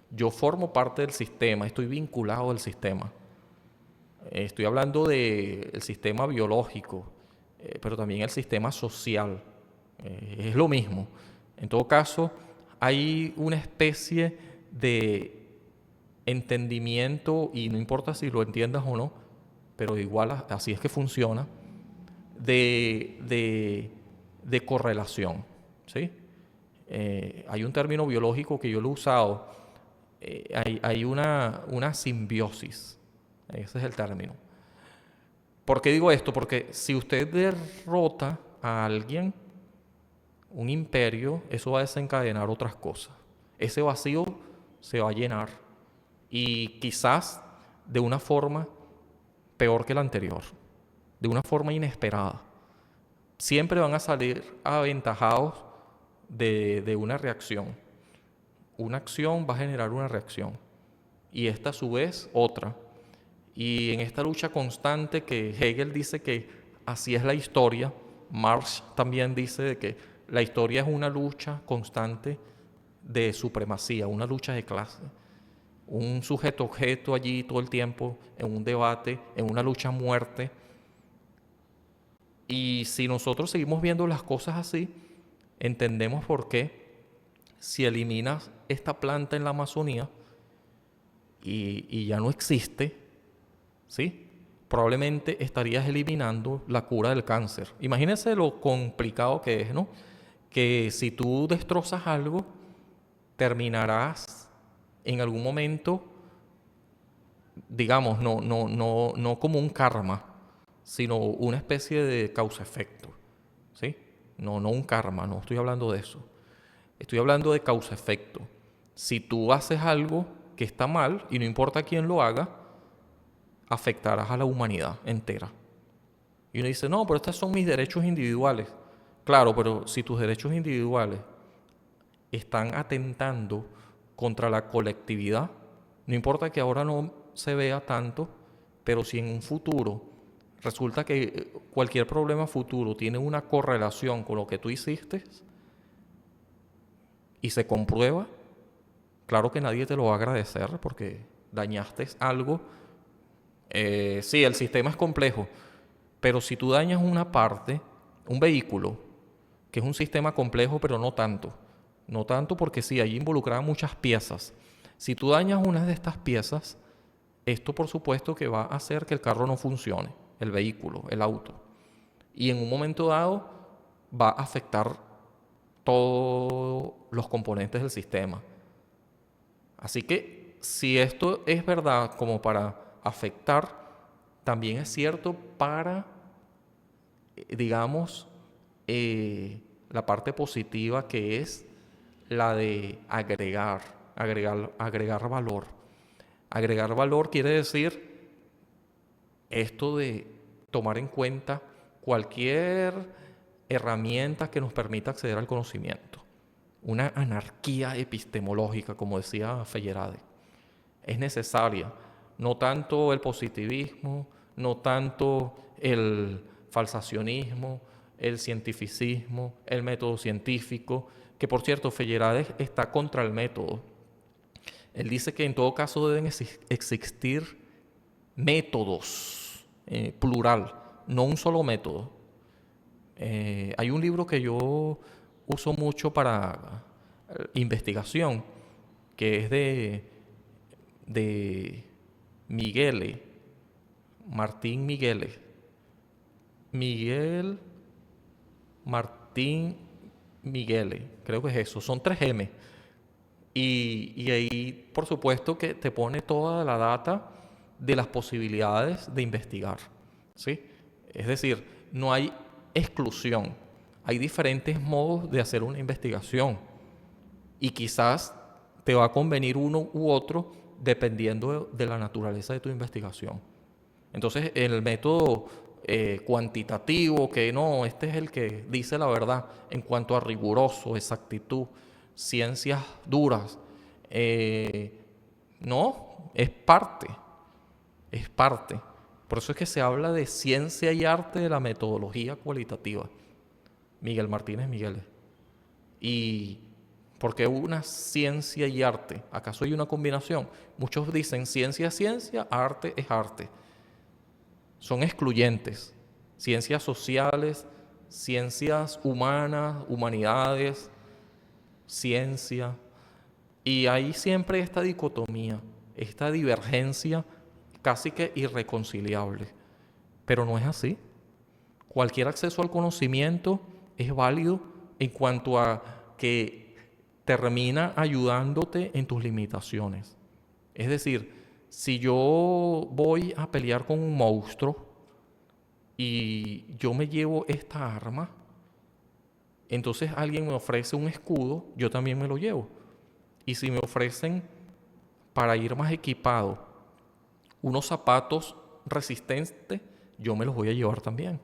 [SPEAKER 1] Yo formo parte del sistema, estoy vinculado al sistema. Estoy hablando del sistema biológico, pero también el sistema social. Es lo mismo. En todo caso, hay una especie de entendimiento, y no importa si lo entiendas o no, pero igual así es que funciona, de correlación. ¿Sí? Hay un término biológico que yo lo he usado, hay una simbiosis, ese es el término. ¿Por qué digo esto? Porque si usted derrota a alguien, un imperio, eso va a desencadenar otras cosas. Ese vacío se va a llenar y quizás de una forma peor que la anterior, de una forma inesperada. Siempre van a salir aventajados de una reacción. Una acción va a generar una reacción y esta a su vez otra. Y en esta lucha constante que Hegel dice que así es la historia, Marx también dice de que la historia es una lucha constante de supremacía, una lucha de clase. Un sujeto-objeto allí todo el tiempo, en un debate, en una lucha a muerte. Y si nosotros seguimos viendo las cosas así, entendemos por qué si eliminas esta planta en la Amazonía y ya no existe, ¿sí? Probablemente estarías eliminando la cura del cáncer. Imagínense lo complicado que es, ¿no? Que si tú destrozas algo, terminarás en algún momento, digamos, no como un karma, sino una especie de causa-efecto, ¿sí? No un karma, no estoy hablando de eso. Estoy hablando de causa-efecto. Si tú haces algo que está mal, y no importa quién lo haga, afectarás a la humanidad entera. Y uno dice, no, pero estos son mis derechos individuales. Claro, pero si tus derechos individuales están atentando contra la colectividad, no importa que ahora no se vea tanto, pero si en un futuro resulta que cualquier problema futuro tiene una correlación con lo que tú hiciste y se comprueba, claro que nadie te lo va a agradecer porque dañaste algo. Sí, el sistema es complejo, pero si tú dañas una parte, un vehículo, que es un sistema complejo, pero no tanto. No tanto porque sí, hay involucradas muchas piezas. Si tú dañas una de estas piezas, esto por supuesto que va a hacer que el carro no funcione, el vehículo, el auto. Y en un momento dado va a afectar todos los componentes del sistema. Así que si esto es verdad como para afectar, también es cierto para, digamos, la parte positiva que es la de agregar valor. Agregar valor quiere decir esto de tomar en cuenta cualquier herramienta que nos permita acceder al conocimiento. Una anarquía epistemológica, como decía Feyerabend, es necesaria. No tanto el positivismo, no tanto el falsacionismo, el cientificismo, el método científico, que por cierto Feyerabend está contra el método. Él dice que en todo caso deben existir métodos, plural, no un solo método. Hay un libro que yo uso mucho para investigación, que es de Miguel Martín Miguel Martín Miguel, creo que es eso, son 3M. Y ahí, por supuesto, que te pone toda la data de las posibilidades de investigar, ¿sí? Es decir, no hay exclusión. Hay diferentes modos de hacer una investigación y quizás te va a convenir uno u otro dependiendo de la naturaleza de tu investigación. Entonces, el método cuantitativo, que no, este es el que dice la verdad en cuanto a riguroso, exactitud, ciencias duras, no, es parte. Por eso es que se habla de ciencia y arte de la metodología cualitativa. Miguel Martínez Miguel. ¿Y por qué una ciencia y arte? ¿Acaso hay una combinación? Muchos dicen ciencia es ciencia, arte es arte. Son excluyentes. Ciencias sociales, ciencias humanas, humanidades, ciencia. Y hay siempre esta dicotomía, esta divergencia casi que irreconciliable. Pero no es así. Cualquier acceso al conocimiento es válido en cuanto a que termina ayudándote en tus limitaciones. Es decir, si yo voy a pelear con un monstruo y yo me llevo esta arma, entonces alguien me ofrece un escudo, yo también me lo llevo. Y si me ofrecen, para ir más equipado, unos zapatos resistentes, yo me los voy a llevar también.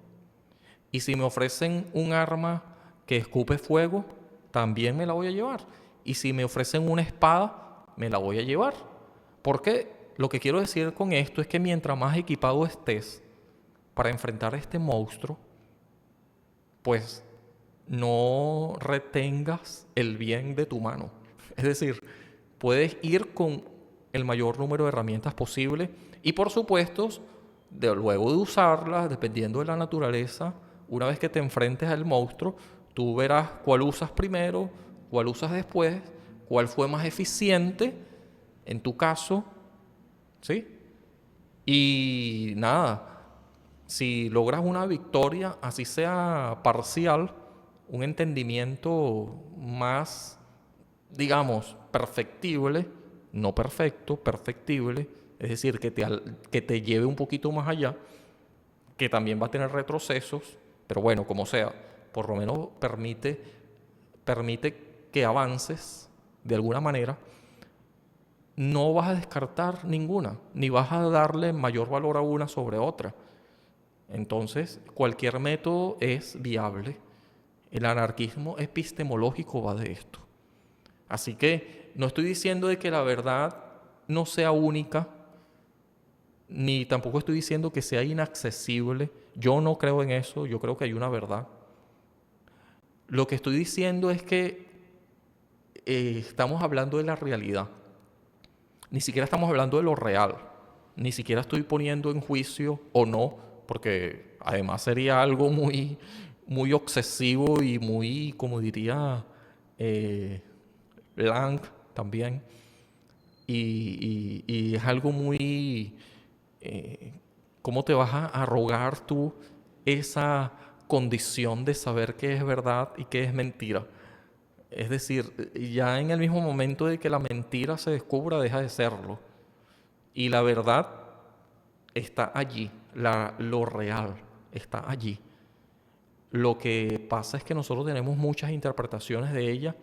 [SPEAKER 1] Y si me ofrecen un arma que escupe fuego, también me la voy a llevar. Y si me ofrecen una espada, me la voy a llevar. Porque lo que quiero decir con esto es que mientras más equipado estés para enfrentar a este monstruo, pues no retengas el bien de tu mano. Es decir, puedes ir con el mayor número de herramientas posible y por supuesto, luego de usarlas, dependiendo de la naturaleza, una vez que te enfrentes al monstruo, tú verás cuál usas primero, cuál usas después, cuál fue más eficiente en tu caso, ¿sí? Y nada, si logras una victoria, así sea parcial, un entendimiento más, digamos, perfectible, no perfecto, perfectible, es decir, que te lleve un poquito más allá, que también va a tener retrocesos, pero bueno, como sea, por lo menos permite que avances de alguna manera. No vas a descartar ninguna, ni vas a darle mayor valor a una sobre otra. Entonces, cualquier método es viable. El anarquismo epistemológico va de esto. Así que no estoy diciendo de que la verdad no sea única, ni tampoco estoy diciendo que sea inaccesible. Yo no creo en eso, yo creo que hay una verdad. Lo que estoy diciendo es que estamos hablando de la realidad. Ni siquiera estamos hablando de lo real. Ni siquiera estoy poniendo en juicio o no, porque además sería algo muy, muy obsesivo y muy, como diría Lang también. Y es algo muy... ¿Cómo te vas a arrogar tú esa condición de saber qué es verdad y qué es mentira? Es decir, ya en el mismo momento de que la mentira se descubra, deja de serlo. Y la verdad está allí, lo real está allí. Lo que pasa es que nosotros tenemos muchas interpretaciones de ella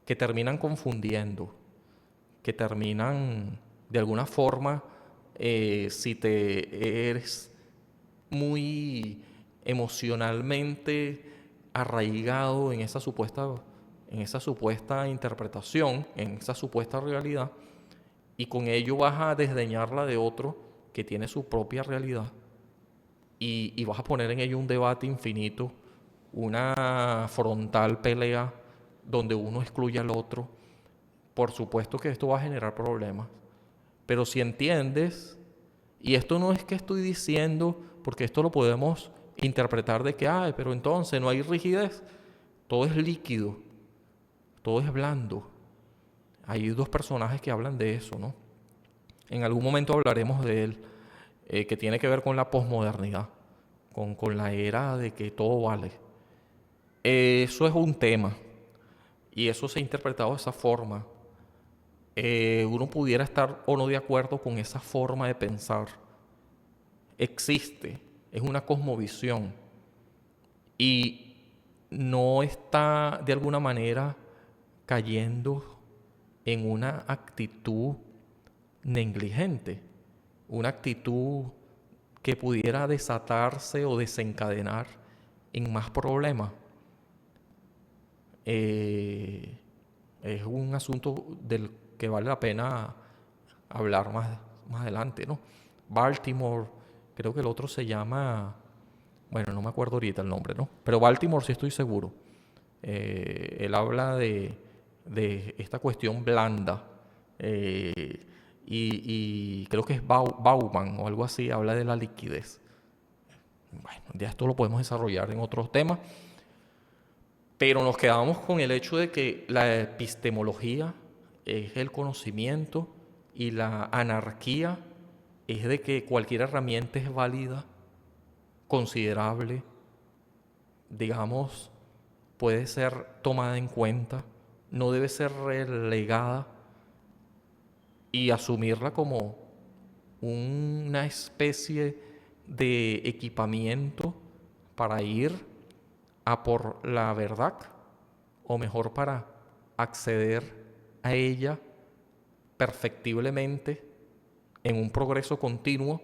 [SPEAKER 1] que terminan confundiendo, que terminan de alguna forma, si te eres muy emocionalmente arraigado en esa supuesta interpretación, en esa supuesta realidad, y con ello vas a desdeñar la de otro que tiene su propia realidad y vas a poner en ello un debate infinito, una frontal pelea donde uno excluye al otro. Por supuesto que esto va a generar problemas, pero si entiendes, y esto no es que estoy diciendo, porque esto lo podemos interpretar de que, ay, pero entonces no hay rigidez, todo es líquido, todo es blando. Hay dos personajes que hablan de eso, ¿no? En algún momento hablaremos de él, que tiene que ver con la posmodernidad, con la era de que todo vale. Eso es un tema, y eso se ha interpretado de esa forma. Uno pudiera estar o no de acuerdo con esa forma de pensar. Existe, es una cosmovisión y no está de alguna manera cayendo en una actitud negligente, una actitud que pudiera desatarse o desencadenar en más problemas. Es un asunto del que vale la pena hablar más adelante, ¿no? Baltimore, creo que el otro se llama, bueno, no me acuerdo ahorita el nombre, ¿no? Pero Baltimore sí estoy seguro. Él habla de esta cuestión blanda, y creo que es Bauman o algo así, habla de la liquidez. Bueno, ya esto lo podemos desarrollar en otros temas, pero nos quedamos con el hecho de que la epistemología es el conocimiento y la anarquía es de que cualquier herramienta es válida, considerable, digamos, puede ser tomada en cuenta, no debe ser relegada y asumirla como una especie de equipamiento para ir a por la verdad, o mejor para acceder a ella perfectiblemente en un progreso continuo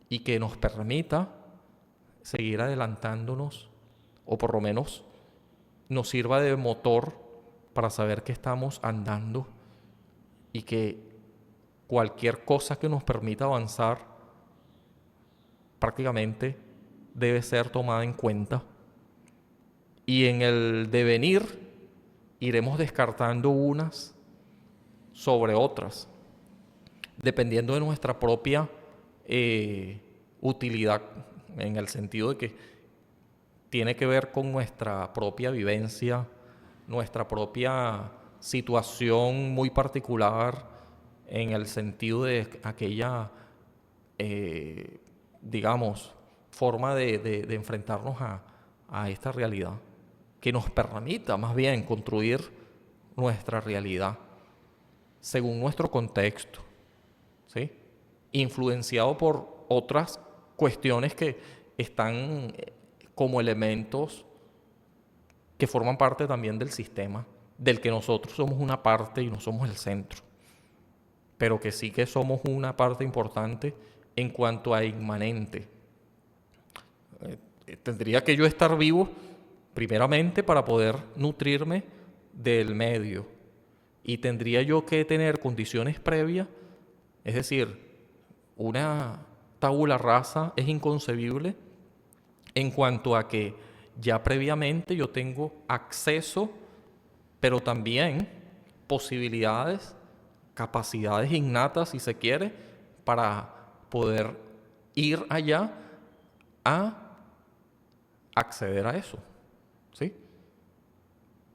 [SPEAKER 1] y que nos permita seguir adelantándonos, o por lo menos nos sirva de motor para saber que estamos andando y que cualquier cosa que nos permita avanzar prácticamente debe ser tomada en cuenta. Y en el devenir iremos descartando unas sobre otras, dependiendo de nuestra propia utilidad, en el sentido de que tiene que ver con nuestra propia vivencia, nuestra propia situación muy particular, en el sentido de aquella, digamos, forma de enfrentarnos a esta realidad, que nos permita más bien construir nuestra realidad según nuestro contexto, ¿sí? Influenciado por otras cuestiones que están como elementos que forman parte también del sistema, del que nosotros somos una parte y no somos el centro, pero que sí que somos una parte importante en cuanto a inmanente. Tendría que yo estar vivo primeramente para poder nutrirme del medio, y tendría yo que tener condiciones previas, es decir, una tabula rasa es inconcebible en cuanto a que ya previamente yo tengo acceso, pero también posibilidades, capacidades innatas, si se quiere, para poder ir allá a acceder a eso, ¿sí?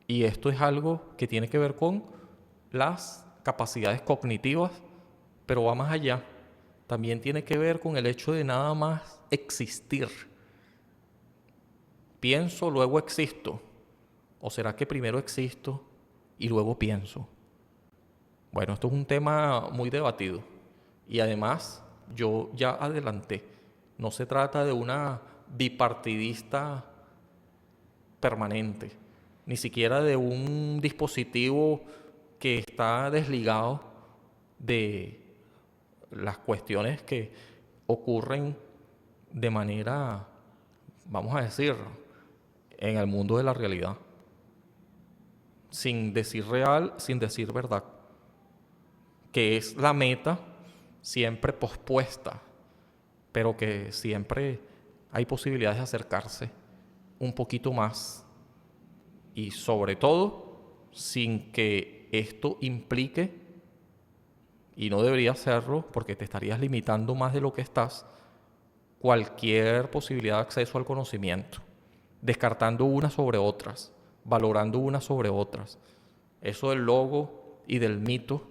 [SPEAKER 1] Y esto es algo que tiene que ver con las capacidades cognitivas, pero va más allá. También tiene que ver con el hecho de nada más existir. Pienso, luego existo. ¿O será que primero existo y luego pienso? Bueno, esto es un tema muy debatido. Y además, yo ya adelanté, no se trata de una bipartidista permanente, ni siquiera de un dispositivo que está desligado de las cuestiones que ocurren de manera, vamos a decir, en el mundo de la realidad, sin decir real, sin decir verdad, que es la meta siempre pospuesta, pero que siempre hay posibilidades de acercarse un poquito más y sobre todo sin que esto implique, y no debería hacerlo porque te estarías limitando más de lo que estás, cualquier posibilidad de acceso al conocimiento, descartando unas sobre otras, valorando unas sobre otras. Eso del logo y del mito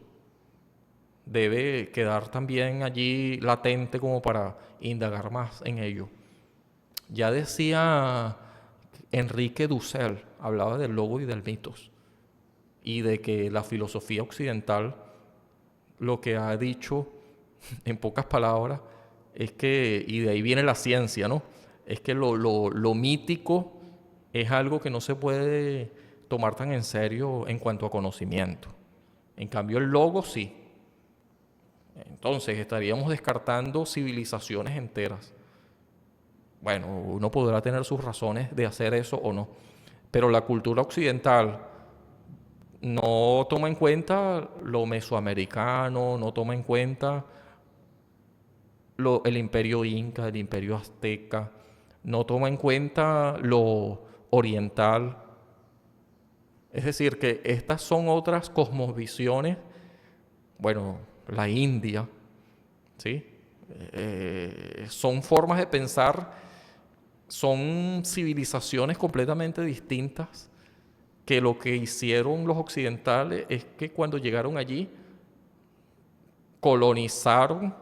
[SPEAKER 1] debe quedar también allí latente como para indagar más en ello. Ya decía Enrique Dussel, hablaba del logo y del mitos, y de que la filosofía occidental lo que ha dicho, en pocas palabras, es que, y de ahí viene la ciencia, ¿no? Es que lo mítico es algo que no se puede tomar tan en serio en cuanto a conocimiento. En cambio, el logo sí. Entonces, estaríamos descartando civilizaciones enteras. Bueno, uno podrá tener sus razones de hacer eso o no, pero la cultura occidental no toma en cuenta lo mesoamericano, no toma en cuenta el imperio inca, el imperio azteca, no toma en cuenta lo oriental. Es decir, que estas son otras cosmovisiones, bueno, la India, ¿sí? Son formas de pensar, son civilizaciones completamente distintas que lo que hicieron los occidentales es que cuando llegaron allí colonizaron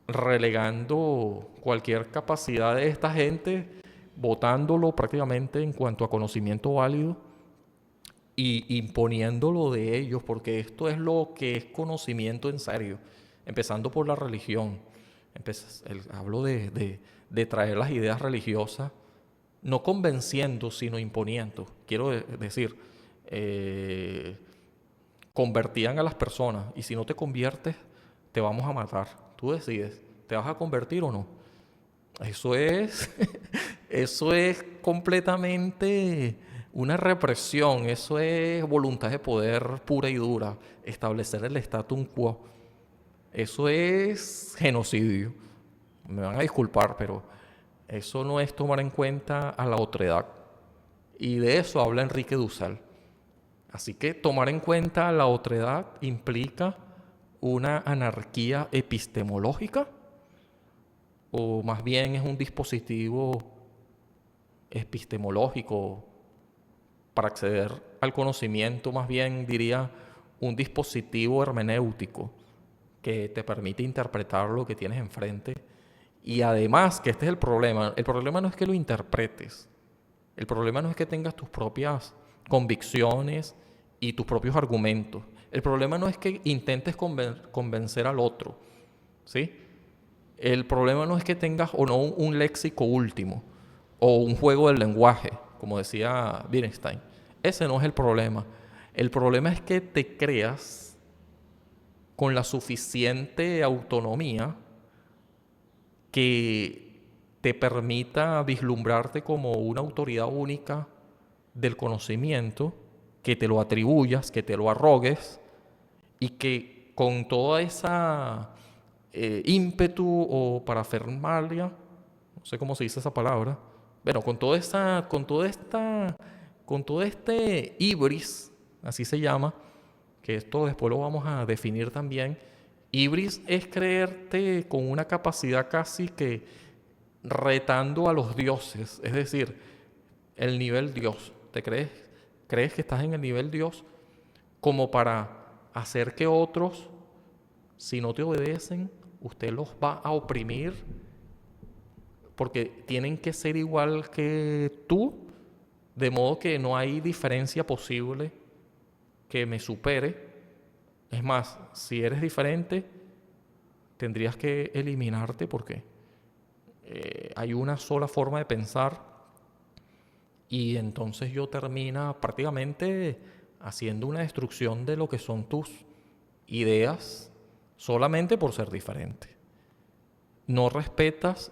[SPEAKER 1] relegando cualquier capacidad de esta gente, botándolo prácticamente en cuanto a conocimiento válido y imponiéndolo de ellos, porque esto es lo que es conocimiento en serio, empezando por la religión. Hablo de traer las ideas religiosas, no convenciendo, sino imponiendo. Quiero decir, eh, convertían a las personas y si no te conviertes, te vamos a matar. Tú decides, ¿te vas a convertir o no? Eso es, eso es completamente una represión, eso es voluntad de poder pura y dura, establecer el status quo. Eso es genocidio. Me van a disculpar, pero eso no es tomar en cuenta a la otredad. Y de eso habla Enrique Dussel. Así que tomar en cuenta la otredad implica una anarquía epistemológica o más bien es un dispositivo epistemológico para acceder al conocimiento, más bien diría un dispositivo hermenéutico que te permite interpretar lo que tienes enfrente. Y además, que este es el problema no es que lo interpretes, el problema no es que tengas tus propias convicciones y tus propios argumentos, el problema no es que intentes convencer al otro, ¿sí? El problema no es que tengas o no un léxico último o un juego del lenguaje, como decía Wittgenstein. Ese no es el problema. El problema es que te creas con la suficiente autonomía que te permita vislumbrarte como una autoridad única del conocimiento, que te lo atribuyas, que te lo arrogues y que con toda esa ímpetu o parafernalia, no sé cómo se dice esa palabra. Bueno, con todo este ibris, así se llama, que esto después lo vamos a definir también. Ibris es creerte con una capacidad casi que retando a los dioses, es decir, el nivel Dios. ¿Crees que estás en el nivel Dios como para hacer que otros, si no te obedecen, usted los va a oprimir porque tienen que ser igual que tú, de modo que no hay diferencia posible que me supere? Es más, si eres diferente, tendrías que eliminarte porque hay una sola forma de pensar y entonces yo termina prácticamente haciendo una destrucción de lo que son tus ideas solamente por ser diferente. No respetas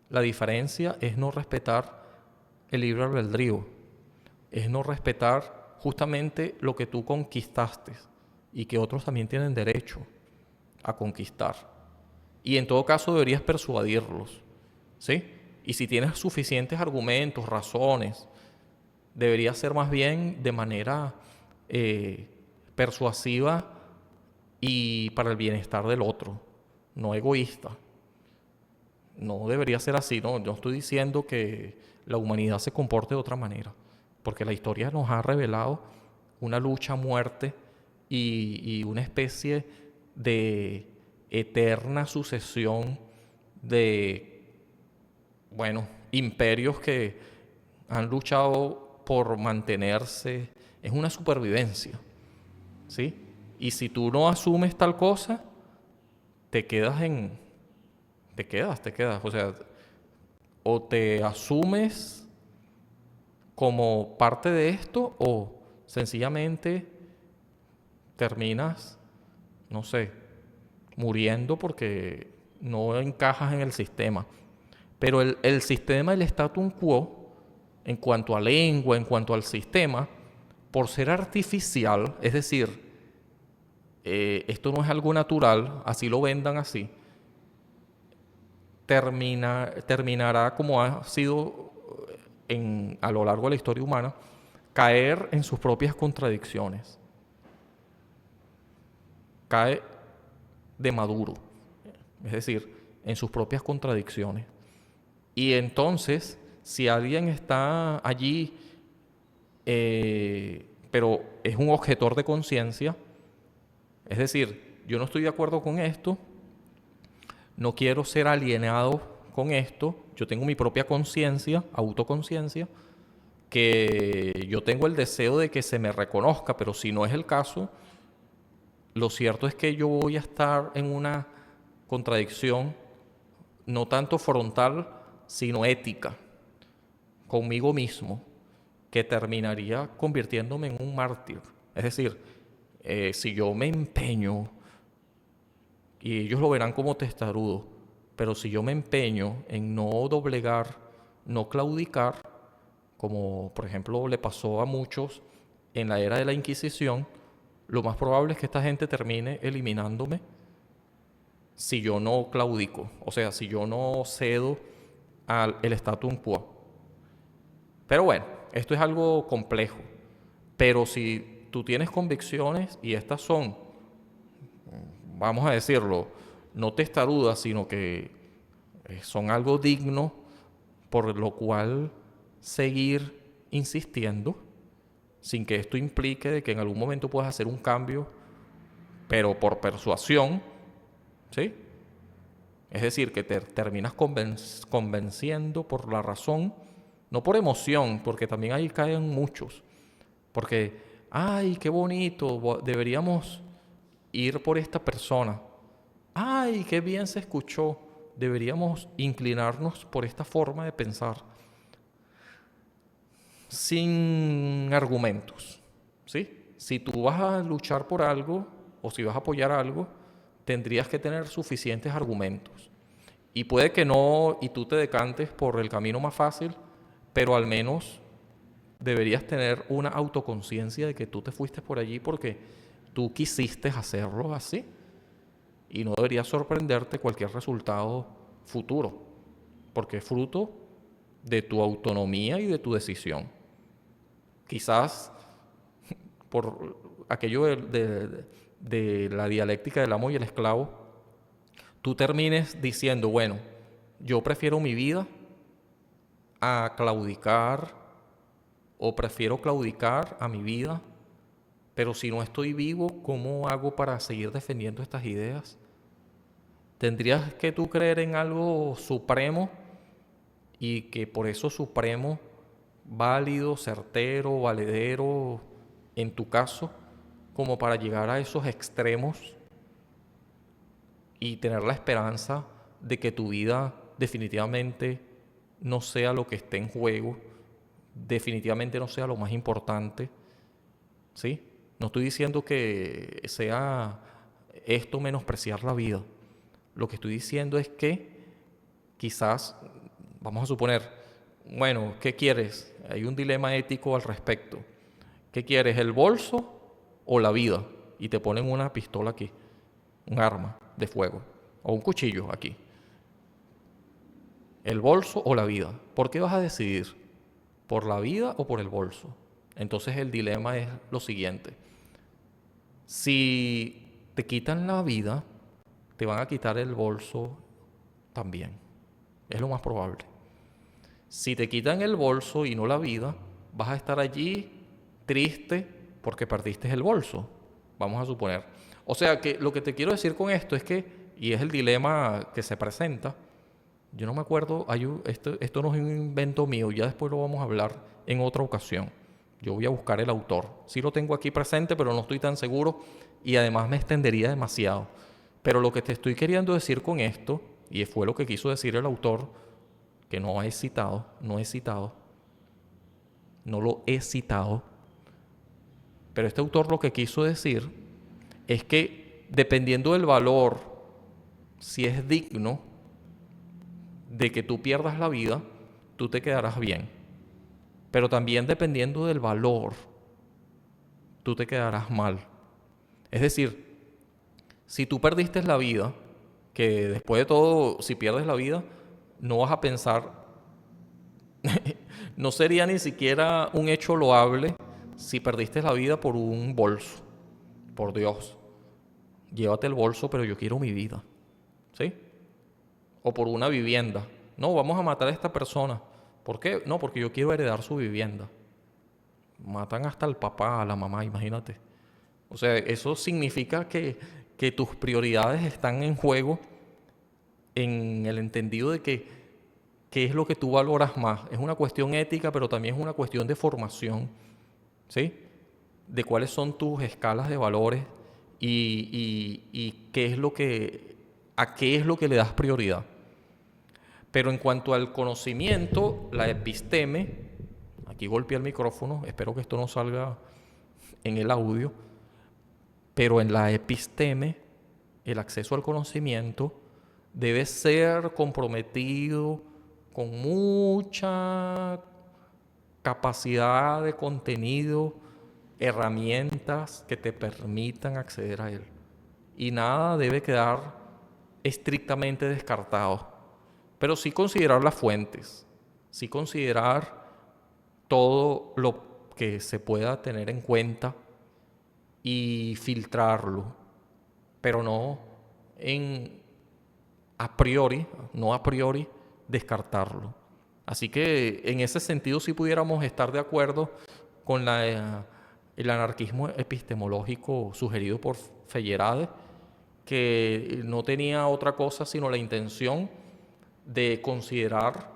[SPEAKER 1] la diferencia, es no respetar el libre albedrío, es no respetar justamente lo que tú conquistaste y que otros también tienen derecho a conquistar. Y en todo caso deberías persuadirlos, ¿sí? Y si tienes suficientes argumentos, razones, debería ser más bien de manera persuasiva y para el bienestar del otro, no egoísta. No debería ser así, no. Yo estoy diciendo que la humanidad se comporte de otra manera, porque la historia nos ha revelado una lucha a muerte y una especie de eterna sucesión de, bueno, imperios que han luchado por mantenerse. Es una supervivencia, ¿sí? Y si tú no asumes tal cosa, te quedas en... te quedas. O sea, o te asumes como parte de esto o sencillamente terminas, no sé, muriendo porque no encajas en el sistema. Pero el sistema, el status quo, en cuanto a lengua, en cuanto al sistema, por ser artificial, es decir, esto no es algo natural, así lo vendan así, terminará como ha sido a lo largo de la historia humana, caer en sus propias contradicciones. Cae de maduro, es decir, en sus propias contradicciones. Y entonces, si alguien está allí, pero es un objetor de conciencia, es decir, yo no estoy de acuerdo con esto, no quiero ser alienado con esto, yo tengo mi propia conciencia, autoconciencia, que yo tengo el deseo de que se me reconozca, pero si no es el caso, lo cierto es que yo voy a estar en una contradicción no tanto frontal, sino ética, conmigo mismo, que terminaría convirtiéndome en un mártir. Es decir, si yo me empeño, y ellos lo verán como testarudo, pero si yo me empeño en no doblegar, no claudicar, como por ejemplo le pasó a muchos en la era de la Inquisición, lo más probable es que esta gente termine eliminándome si yo no claudico, o sea, si yo no cedo al el status quo. Pero bueno, esto es algo complejo. Pero si tú tienes convicciones y estas son, vamos a decirlo, no testarudas, sino que son algo digno por lo cual seguir insistiendo, sin que esto implique de que en algún momento puedas hacer un cambio, pero por persuasión, ¿sí? Es decir, que te terminas convenciendo por la razón, no por emoción, porque también ahí caen muchos. Porque, ay, qué bonito, deberíamos ir por esta persona. Ay, qué bien se escuchó, deberíamos inclinarnos por esta forma de pensar. Sin argumentos, ¿sí? Si tú vas a luchar por algo o si vas a apoyar algo, tendrías que tener suficientes argumentos. Y puede que no, y tú te decantes por el camino más fácil, pero al menos deberías tener una autoconciencia de que tú te fuiste por allí porque tú quisiste hacerlo así. y no debería sorprenderte cualquier resultado futuro, porque es fruto de tu autonomía y de tu decisión. Quizás por aquello de la dialéctica del amo y el esclavo, tú termines diciendo, bueno, yo prefiero mi vida a claudicar, o prefiero claudicar a mi vida, pero si no estoy vivo, ¿cómo hago para seguir defendiendo estas ideas? Tendrías que tú creer en algo supremo y que por eso supremo, válido, certero, valedero, en tu caso, como para llegar a esos extremos y tener la esperanza de que tu vida definitivamente no sea lo que esté en juego, definitivamente no sea lo más importante, ¿sí? No estoy diciendo que sea esto menospreciar la vida. Lo que estoy diciendo es que quizás, vamos a suponer, bueno, ¿qué quieres? Hay un dilema ético al respecto. ¿Qué quieres, el bolso o la vida? Y te ponen una pistola aquí, un arma de fuego, o un cuchillo aquí. ¿El bolso o la vida? ¿Por qué vas a decidir? ¿Por la vida o por el bolso? Entonces el dilema es lo siguiente. Si te quitan la vida, te van a quitar el bolso también. Es lo más probable. Si te quitan el bolso y no la vida, vas a estar allí triste porque perdiste el bolso, vamos a suponer. O sea que lo que te quiero decir con esto es que, y es el dilema que se presenta, yo no me acuerdo, esto no es un invento mío, ya después lo vamos a hablar en otra ocasión. Yo voy a buscar el autor. Sí lo tengo aquí presente, pero no estoy tan seguro y además me extendería demasiado. Pero lo que te estoy queriendo decir con esto, y fue lo que quiso decir el autor, que no he citado, no lo he citado, pero este autor lo que quiso decir es que dependiendo del valor, si es digno de que tú pierdas la vida, tú te quedarás bien. Pero también dependiendo del valor, tú te quedarás mal. Es decir, si tú perdiste la vida, que después de todo, si pierdes la vida, no vas a pensar, no sería ni siquiera un hecho loable si perdiste la vida por un bolso. Por Dios, llévate el bolso, pero yo quiero mi vida. ¿Sí? O por una vivienda. No, vamos a matar a esta persona. ¿Por qué? No, porque yo quiero heredar su vivienda. Matan hasta al papá, a la mamá, imagínate. O sea, eso significa que tus prioridades están en juego en el entendido de que qué es lo que tú valoras más. Es una cuestión ética, pero también es una cuestión de formación, ¿sí? De cuáles son tus escalas de valores y qué es lo que, a qué es lo que le das prioridad. Pero en cuanto al conocimiento, la episteme, aquí golpeé el micrófono, espero que esto no salga en el audio, pero en la episteme, el acceso al conocimiento debe ser comprometido con mucha capacidad de contenido, herramientas que te permitan acceder a él. Y nada debe quedar estrictamente descartado, pero sí considerar las fuentes, sí considerar todo lo que se pueda tener en cuenta y filtrarlo, pero no en a priori, no a priori descartarlo. Así que en ese sentido sí pudiéramos estar de acuerdo con el anarquismo epistemológico sugerido por Feyerabend, que no tenía otra cosa sino la intención de considerar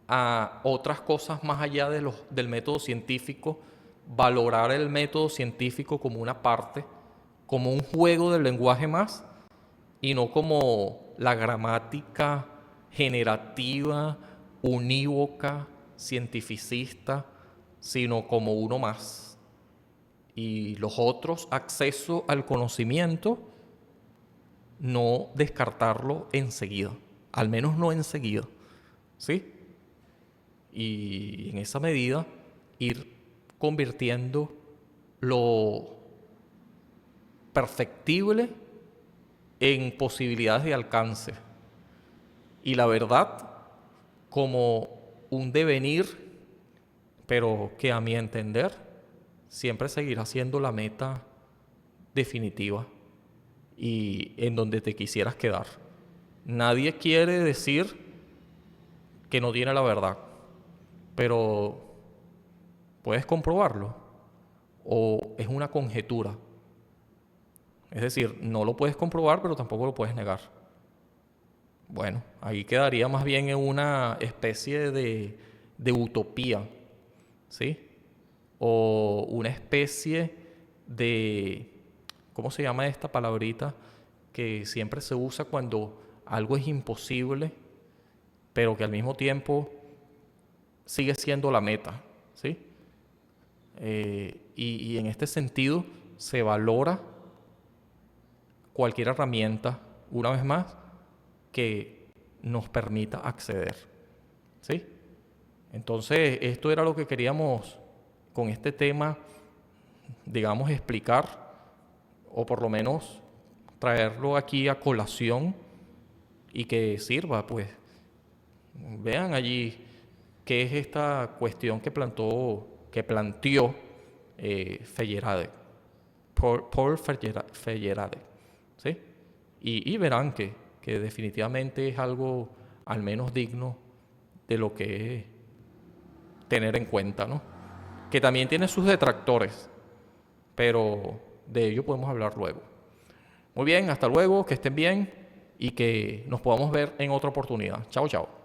[SPEAKER 1] a otras cosas más allá del método científico, valorar el método científico como una parte, como un juego del lenguaje más, y no como la gramática generativa, unívoca, cientificista, sino como uno más. Y los otros, acceso al conocimiento, no descartarlo enseguida, al menos no enseguida, ¿sí? Y en esa medida ir convirtiendo lo perfectible en posibilidades de alcance y la verdad como un devenir, pero que a mi entender siempre seguirá siendo la meta definitiva y en donde te quisieras quedar. Nadie quiere decir que no tiene la verdad, pero puedes comprobarlo o es una conjetura. Es decir, no lo puedes comprobar, pero tampoco lo puedes negar. Bueno, ahí quedaría más bien en una especie de utopía, ¿sí? O una especie de, ¿cómo se llama esta palabrita? Que siempre se usa cuando algo es imposible, pero que al mismo tiempo sigue siendo la meta, ¿sí? Y en este sentido se valora cualquier herramienta, una vez más, que nos permita acceder, ¿sí? Entonces, esto era lo que queríamos con este tema, digamos, explicar, o por lo menos traerlo aquí a colación y que sirva, pues. Vean allí qué es esta cuestión que planteó Feyerabend, Paul Feyerabend, ¿sí? Y verán que definitivamente es algo al menos digno de lo que es tener en cuenta, ¿no? Que también tiene sus detractores, pero de ello podemos hablar luego. Muy bien, hasta luego, que estén bien y que nos podamos ver en otra oportunidad. Chao, chao.